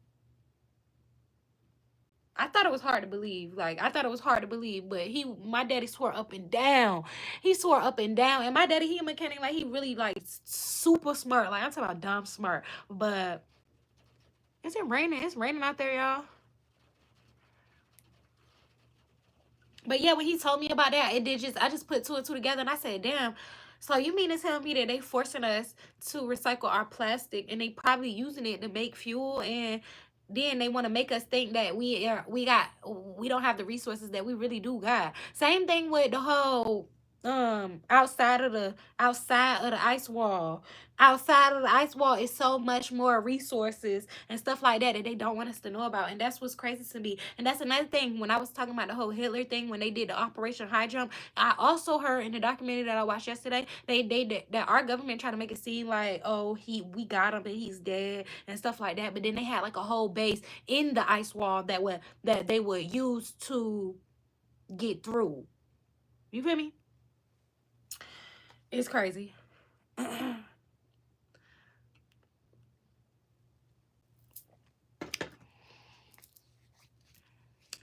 I thought it was hard to believe. Like I thought it was hard to believe, but my daddy swore up and down. He swore up and down, and my daddy, he a mechanic, like he really like super smart. Like I'm talking about dumb smart. But is it raining? It's raining out there, y'all. But yeah, when he told me about that, I just put two and two together, and I said, damn. So you mean to tell me that they forcing us to recycle our plastic, and they probably using it to make fuel, and then they want to make us think that we don't have the resources that we really do got. Same thing with the whole outside of the ice wall. Outside of the ice wall is so much more resources and stuff like that that they don't want us to know about. And that's what's crazy to me. And that's another thing, when I was talking about the whole Hitler thing, when they did the Operation High Jump, I also heard in the documentary that I watched yesterday, they did that our government tried to make it seem like, oh, we got him and he's dead and stuff like that. But then they had like a whole base in the ice wall that they would use to get through. You feel me? It's crazy.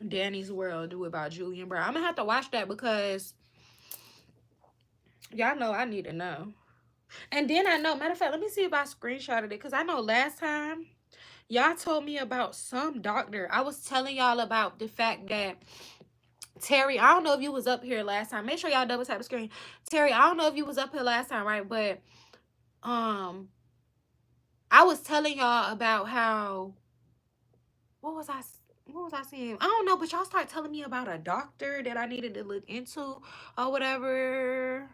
Danny's World, do about Julian Brown. I'm gonna have to watch that because y'all know I need to know. And then I know, matter of fact, let me see if I screenshotted it, because I know last time y'all told me about some doctor. I was telling y'all about the fact that Terry, I don't know if you was up here last time. Make sure y'all double tap the screen. Terry, I don't know if you was up here last time, right? But I was telling y'all about how, what was I saying? I don't know, but y'all start telling me about a doctor that I needed to look into or whatever.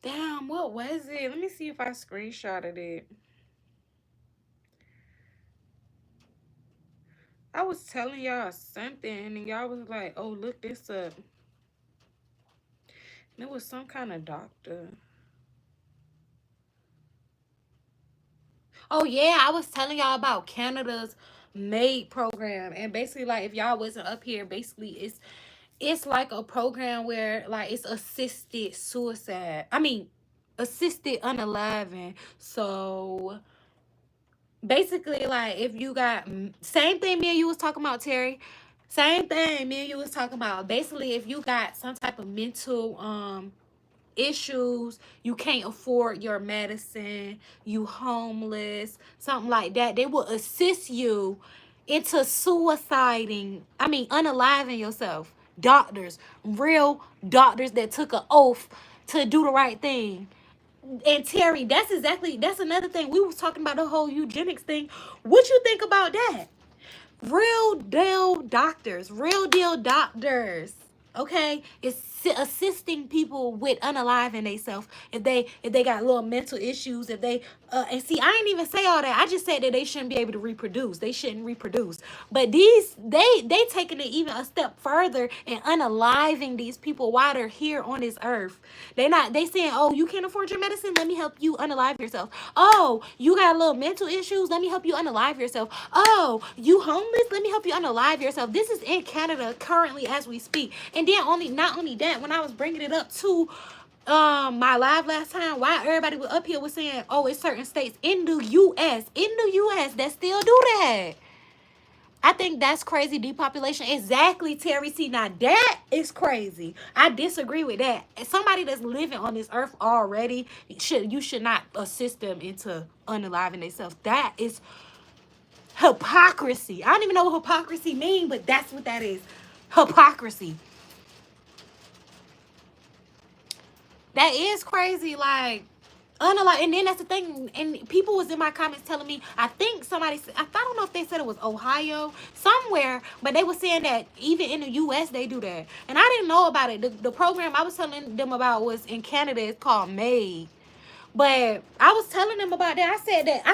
Damn, what was it? Let me see if I screenshotted it. I was telling y'all something and y'all was like, oh, look this up. And it was some kind of doctor. Oh yeah, I was telling y'all about Canada's MAID program. And basically, like, if y'all wasn't up here, basically it's like a program where, like, it's assisted suicide. I mean, assisted unaliving. So basically, like, if you got, same thing me and you was talking about, Terry. Same thing me and you was talking about. Basically, if you got some type of mental issues, you can't afford your medicine, you homeless, something like that, they will assist you into suiciding, unaliving yourself. Doctors, real doctors that took an oath to do the right thing. And Terry, that's another thing. We was talking about the whole eugenics thing. What you think about that? Real deal doctors, okay, is assisting people with unaliving themselves if they got little mental issues, if they and see, I ain't even say all that. I just said that they shouldn't be able to reproduce. They shouldn't reproduce. But they taking it even a step further and unaliving these people while they're here on this earth. They saying, oh, you can't afford your medicine, let me help you unalive yourself. Oh, you got a little mental issues, let me help you unalive yourself. Oh, you homeless, let me help you unalive yourself. This is in Canada currently as we speak. And then not only that, when I was bringing it up to my live last time, why everybody was up here was saying, oh, it's certain states in the US that still do that. I think that's crazy. Depopulation. Exactly, Terry. See, now that is crazy. I disagree with that. Somebody that's living on this earth already, you should not assist them into unaliving themselves. That is hypocrisy. I don't even know what hypocrisy means, but that's what that is. Hypocrisy. That is crazy. Like, unalived. And then that's the thing. And people was in my comments telling me, I think somebody, I don't know if they said it was Ohio, somewhere, but they were saying that even in the US they do that. And I didn't know about it. The program I was telling them about was in Canada. It's called MAID. But I was telling them about that. I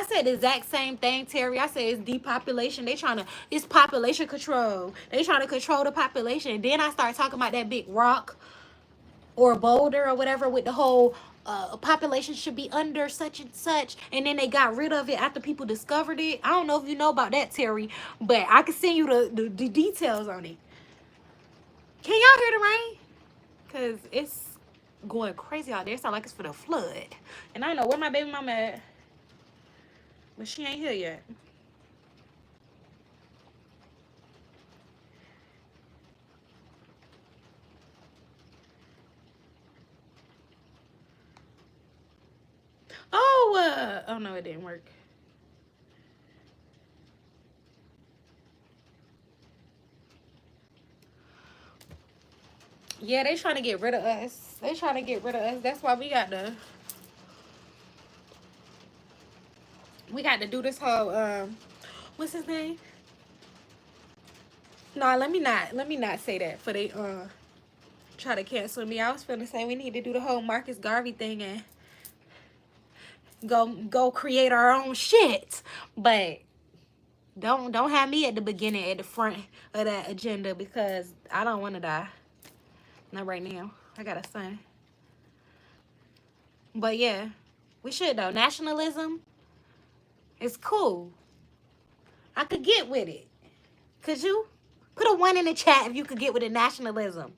said the exact same thing, Terry. I said it's depopulation. It's population control. They trying to control the population. Then I started talking about that big rock or boulder or whatever with the whole population should be under such and such, and then they got rid of it after people discovered it. I don't know if you know about that, Terry, but I can send you the details on it. Can y'all hear the rain? Because it's going crazy out there. It sounds like it's for the flood. And I don't know where my baby mama at, but she ain't here yet. Oh no, it didn't work. Yeah, they trying to get rid of us. That's why we got to do this whole what's his name? No, let me not say that for they try to cancel me. I was finna say we need to do the whole Marcus Garvey thing and go create our own shit. But don't have me at the beginning, at the front of that agenda, because I don't want to die. Not right now. I got a son. But yeah, we should though. Nationalism is cool. I could get with it. Could you? Put a 1 in the chat if you could get with the nationalism.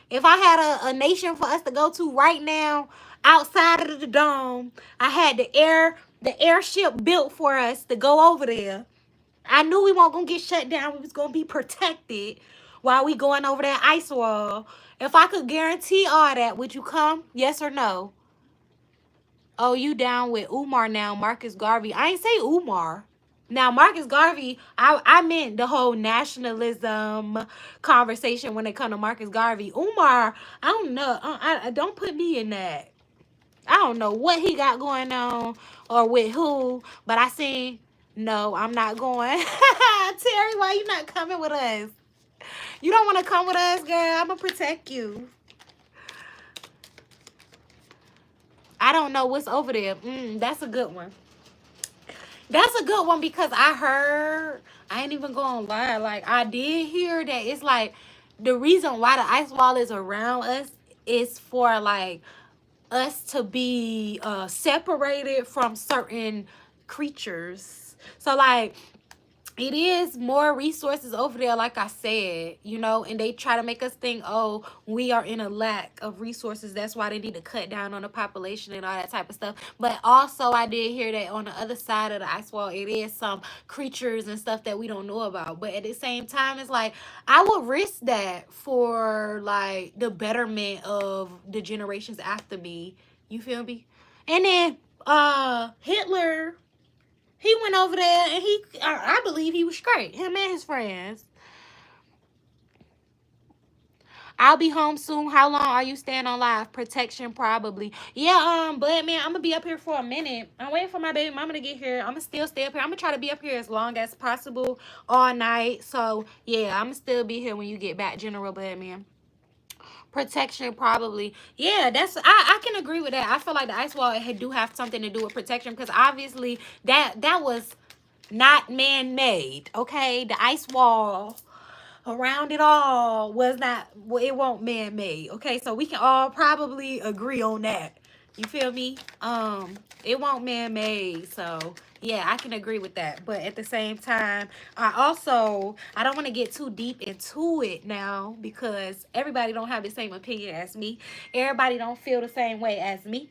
If I had a nation for us to go to right now, outside of the dome, I had the airship built for us to go over there. I knew we weren't gonna get shut down. We was gonna be protected while we going over that ice wall. If I could guarantee all that, would you come? Yes or no? Oh, you down with Umar now, Marcus Garvey. I ain't say Umar. Now, Marcus Garvey, I meant the whole nationalism conversation when it come to Marcus Garvey. Umar, I don't know. I don't put me in that. I don't know what he got going on or with who, but I seen, no, I'm not going. Terry, why you not coming with us? You don't want to come with us, girl. I'm going to protect you. I don't know what's over there. That's a good one. That's a good one because I heard, I ain't even gonna lie, like I did hear that it's like the reason why the ice wall is around us is for like us to be separated from certain creatures. So like it is more resources over there, like I said, you know, and they try to make us think, oh, we are in a lack of resources. That's why they need to cut down on the population and all that type of stuff. But also, I did hear that on the other side of the ice wall, it is some creatures and stuff that we don't know about. But at the same time, it's like, I would risk that for, like, the betterment of the generations after me. You feel me? And then, Hitler... he went over there and I believe he was straight. Him and his friends. I'll be home soon. How long are you staying on live? Protection, probably. Yeah, but man, I'm gonna be up here for a minute. I'm waiting for my baby mama to get here. I'm gonna still stay up here. I'm gonna try to be up here as long as possible all night. So yeah, I'm gonna still be here when you get back, General Badman. Protection, probably. Yeah, I can agree with that. I feel like the ice wall do have something to do with protection because obviously that was not man-made. Okay, the ice wall around it all was not, well, it won't man-made. Okay, so we can all probably agree on that. You feel me? It won't man-made. So yeah, I can agree with that. But at the same time, I don't want to get too deep into it now because everybody don't have the same opinion as me. Everybody don't feel the same way as me.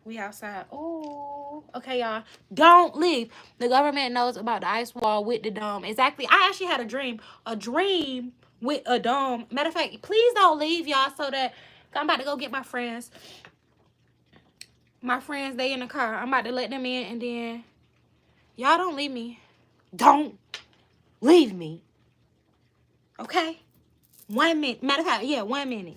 We outside. Oh, okay, y'all. Don't leave. The government knows about the ice wall with the dome. Exactly. I actually had a dream. A dream with a dome. Matter of fact, please don't leave, y'all, so that I'm about to go get my friends. My friends, they in the car. I'm about to let them in, and then y'all don't leave me. Don't leave me. Okay? 1 minute. Matter of fact, yeah, 1 minute.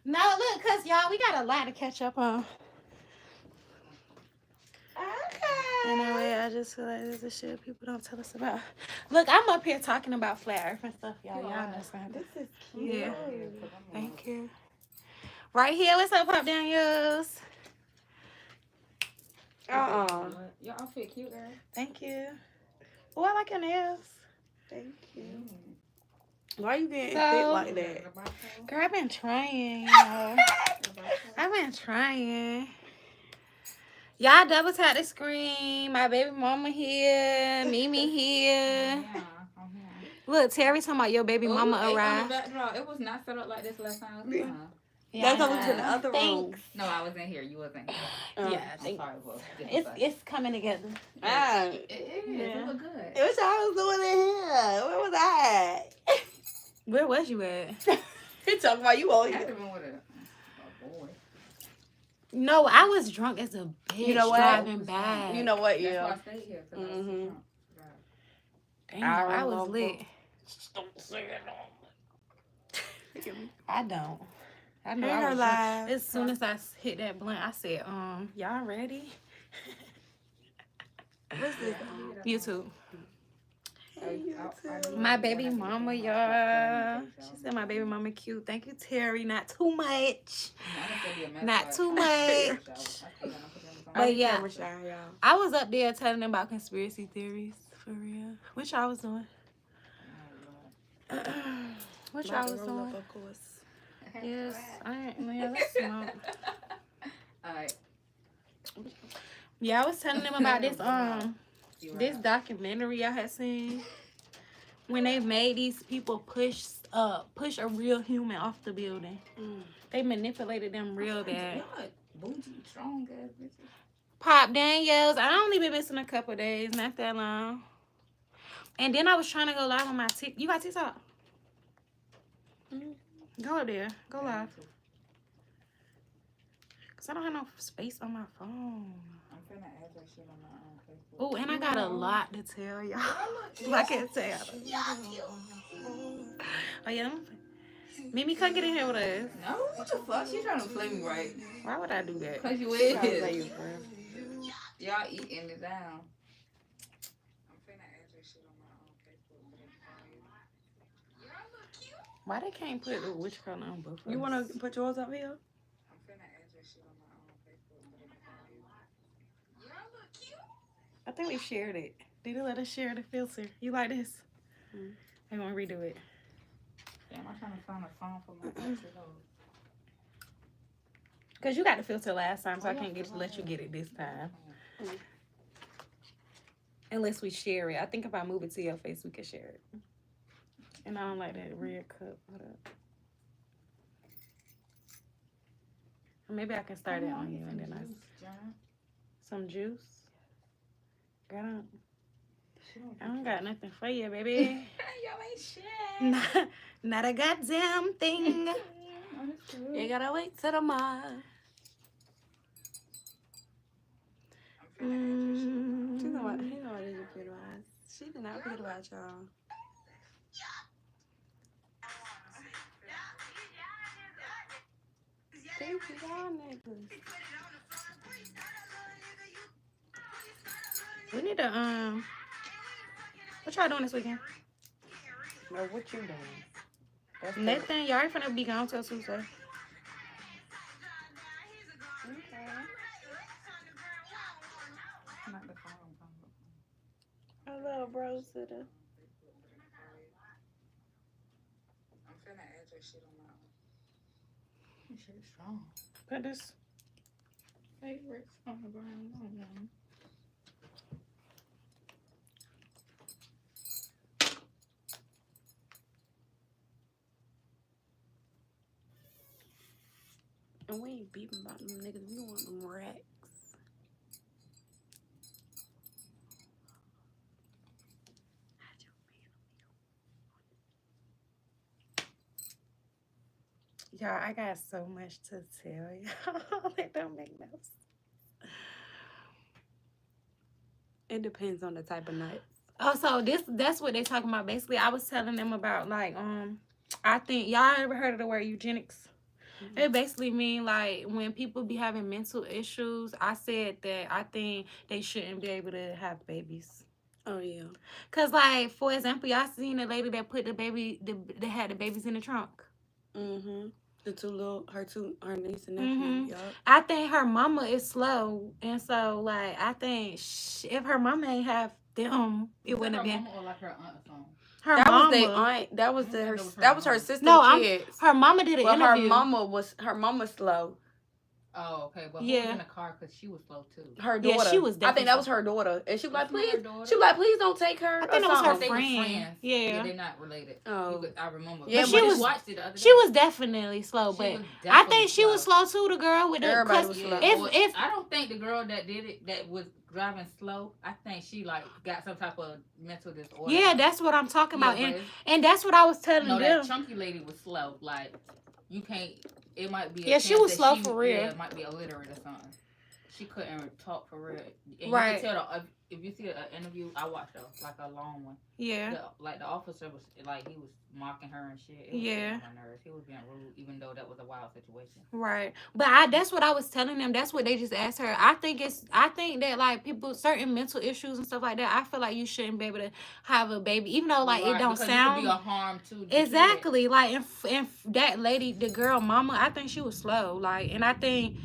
No, look, cause y'all, we got a lot to catch up on. Okay. Anyway, I just feel like there's a shit people don't tell us about. Look, I'm up here talking about flat earth and stuff, y'all. Y'all know something. This is cute. Yeah. Thank you. Right here, what's up, Pop Daniels? Your outfit cute, girl. Thank you. Oh, I like your nails. Thank you. Why you getting So, thick like that? Girl, I've been trying, y'all. I've been trying. Y'all double tap the screen. My baby mama here. Mimi here. Yeah, Look, Terry talking about your baby mama arrived. It was not set up like this last time. That's why we was in the other room. No, I wasn't here. You wasn't here. Yeah, I'm sorry, well, it's coming together. It is. Yeah. It look good. It was y'all was doing it here. Where was I at? Where was you at? He talking about you all I had here. to run with a boy. No, I was drunk as a bitch. You know what? Driving back. You know what? That's Yeah. why I stayed here. Cause I was drunk. Damn, I was lit. Don't say it I don't. I know Hey, I her was live. drunk. As soon as I hit that blunt, I said, y'all ready? What's this? YouTube. Hey, YouTube. My baby mama, y'all. She said my baby mama cute. Thank you, Terry. Not too much. Not too much. But yeah, Camera shy, y'all. I was up there telling them about conspiracy theories. For real. What y'all was doing? What y'all was doing? Of course. Yes, let's smoke. Alright. Yeah, I was telling them about this this documentary I had seen when they made these people push a real human off the building. They manipulated them real bad. Bougie, strong ass bitches. Pop Daniels, I only been missing a couple days, not that long. And then I was trying to go live on my TikTok. You got TikTok? Go up there. Go live. Cause I don't have no space on my phone. I'm finna add that shit on my own Facebook. Oh, and I got a lot to tell y'all. I can't tell. Oh yeah. Mimi, come get in here with us. No, what the fuck? She trying to play me right. Why would I do that? Cause you is. Y'all eating it down. I'm finna add that shit on my own Facebook. Why they can't put the which color on both? You want to put yours up here? I'm finna add that shit on my own Facebook. I think we shared it. Did it let us share the filter? You like this? I'm gonna redo it. Damn, I'm trying to find a phone for my filter. Cause you got the filter last time, so I can't let you get it this time. Unless we share it. I think if I move it to your face, we can share it. And I don't like that red cup. Hold up. Or maybe I can start it on you and then some juice. I don't got nothing for you, baby. Y'all ain't shit. Not a goddamn thing. You gotta wait till tomorrow. She know what he know what it is to put about. She did not put about y'all. Thank you, y'all niggas. We need to what y'all doing this weekend? No, what you doing? Nathan, y'all ain't finna be gone till Tuesday. Okay. Not the phone. I love bro sitter. I'm finna add that shit on my own. This shit is strong. Put this. Favorites on the ground. And we ain't beeping about them niggas. We want them racks. Y'all, I got so much to tell y'all. It don't make no sense. It depends on the type of night. Oh, so that's what they talking about. Basically, I was telling them about like I think y'all ever heard of the word eugenics? It basically mean like when people be having mental issues, I said that I think they shouldn't be able to have babies. Oh yeah. Cause like for example, y'all seen the lady that put that had the babies in the trunk. Mm-hmm. Her niece and nephew. Yup. I think her mama is slow, and so like I think if her mama ain't have them, it wouldn't have been. Or like her aunt or something. Her That mama. was their aunt. That was her sister's No, kids. her mama did an But interview. her mama's slow. Oh, okay. But who was in the car? Because she was slow too. Her daughter. Yeah, she was. I think that was her daughter, and she was like, "Please." She was like, "Please don't take her." I think that was her They friend. were friends. Yeah, they're not related. Oh, I remember. Yeah, but she was. Watched it the other day. She was definitely slow, but I think she was slow too. The girl with the. Everybody was slow. If I don't think the girl that did it that was driving slow. I think she like got some type of mental disorder. Yeah, that's what I'm talking about, and that's what I was telling them. That chunky lady was slow. Like you can't. It might be. Yeah, she was slow for real. Yeah, it might be illiterate or something. She couldn't talk for real. And right. You can tell if you see an interview, I watched like a long one. Yeah. The officer was like he was mocking her and shit. It was yeah. On her nerves. He was being rude, even though that was a wild situation. Right. But that's what I was telling them. That's what they just asked her. I think that like people certain mental issues and stuff like that. I feel like you shouldn't be able to have a baby, even though like it don't sound. It could be a harm to the exactly. kid. Like and that lady, the girl mama, I think she was slow. Like, and I think.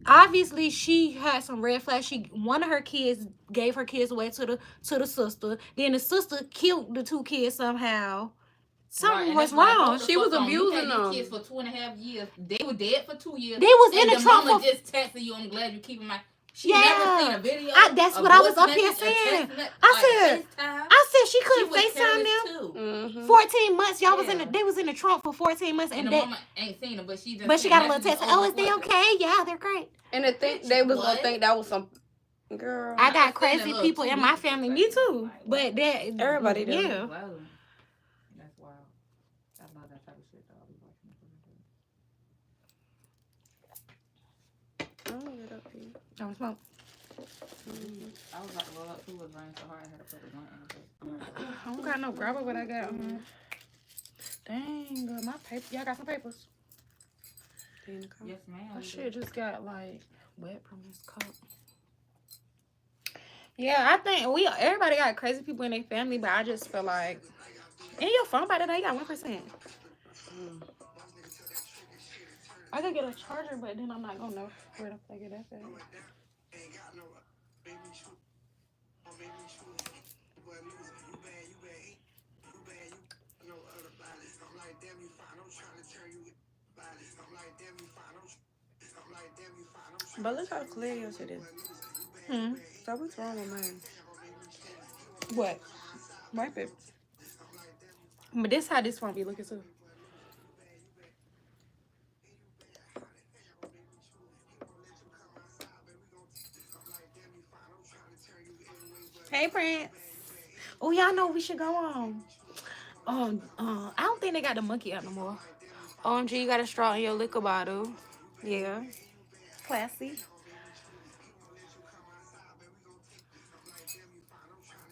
Obviously, she had some red flags. One of her kids gave her kids away to the sister. Then the sister killed the two kids somehow. Something was wrong. She was abusing them. Kids for 2.5 years. They were dead for 2 years. They was in the trunk. Mama just texted you. I'm glad you keeping my. She never seen a video. That's what I was up here saying. I said she couldn't FaceTime them. 14 months. Y'all was they was in the trunk for 14 months, and the mama ain't seen them, but she got a little text. Oh, is they okay? Yeah, they're great. And they was gonna think that was some girl. I got crazy people in my family. Me too. But that everybody does. Yeah. That's wild. I love that type of shit. Don't smoke. I was like, roll up too, was running so hard I had to put the blunt in the face. I don't got no grabber, but I got dang, my paper. Y'all got some papers? Yes, ma'am. My shit just got like wet from this cup. Yeah, I think everybody got crazy people in their family, but I just feel like in your phone by the day you got 1%. I could get a charger, but then I'm not gonna know where to plug it at. But look how clear your shit is. So what's wrong with mine? What? Wipe it. But this how this phone be looking too. Hey, Prince. Oh, y'all know we should go on. I don't think they got the monkey out no more. OMG, you got a straw in your liquor bottle. Yeah. Classy.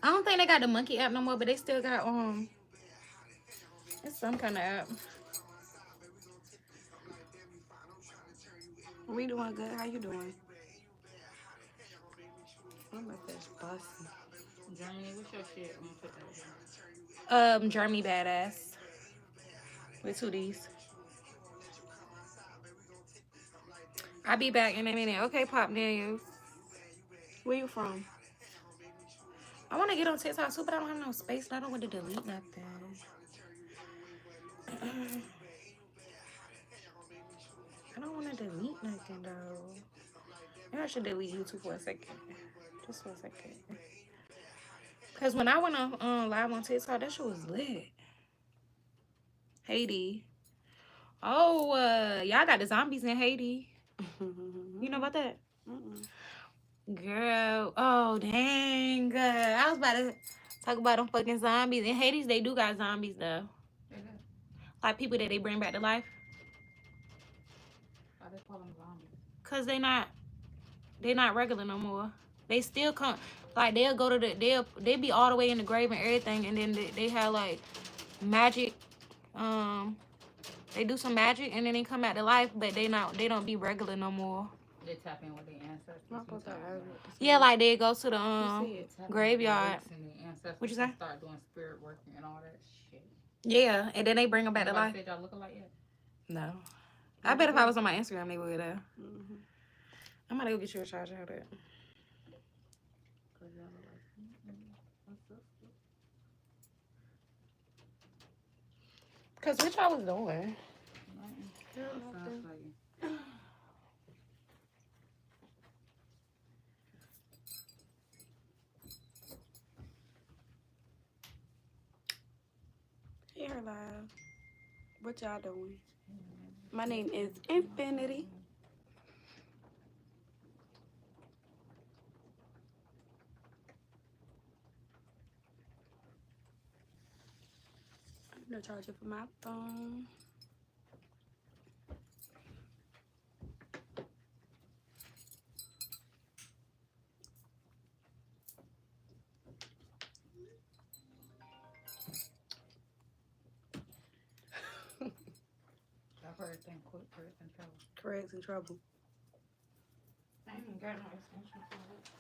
I don't think they got the monkey app no more, but they still got it's some kind of app. We doing good. How you doing? I'm like this bossy. Germany, what's your shit? I'm gonna put that GermanyBadd with 2 D's. I'll be back in a minute. Okay, Pop Daniels. Where you from? I want to get on TikTok too, but I don't have no space. And I don't want to delete nothing. I don't want to delete nothing though. Maybe I should delete YouTube for a second. Just for a second. Cause when I went on live on TikTok, that shit was lit. Haiti. Oh, y'all got the zombies in Haiti. You know about that? Girl, oh dang. I was about to talk about them fucking zombies. In Haiti, they do got zombies though. Like people that they bring back to life. Why they call them zombies? Cause they not regular no more. They still come. Like they'll go to they be all the way in the grave and everything, and then they have like magic They do some magic and then they come back to life, but they don't be regular no more. They tap in with their ancestors. My folks are arguing. Yeah, like they go to the see it. graveyard. What you say? Start doing spirit work and all that shit. Yeah, and then they bring them back to Nobody life. said y'all look alike yet? No. I bet if I was on my Instagram, they would. Mm-hmm. I'm gonna go get you a charger of that. Cause what y'all was doing? Here live. What y'all doing? My name is Infinity. No charger for my phone. I've heard things quick, correct, and trouble. Correct in trouble. I ain't got no extension for it.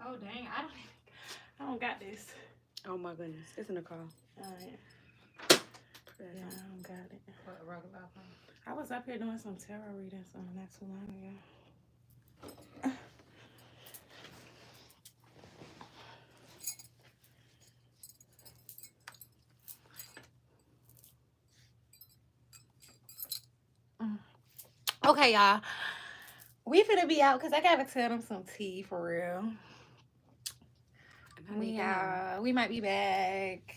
Oh dang! I don't got this. Oh my goodness. It's in the car. Alright. Yeah, I don't got it. What, a regular iPhone? I was up here doing some tarot readings not too long ago. Okay, y'all. We finna be out because I gotta tell them some tea for real. We might be back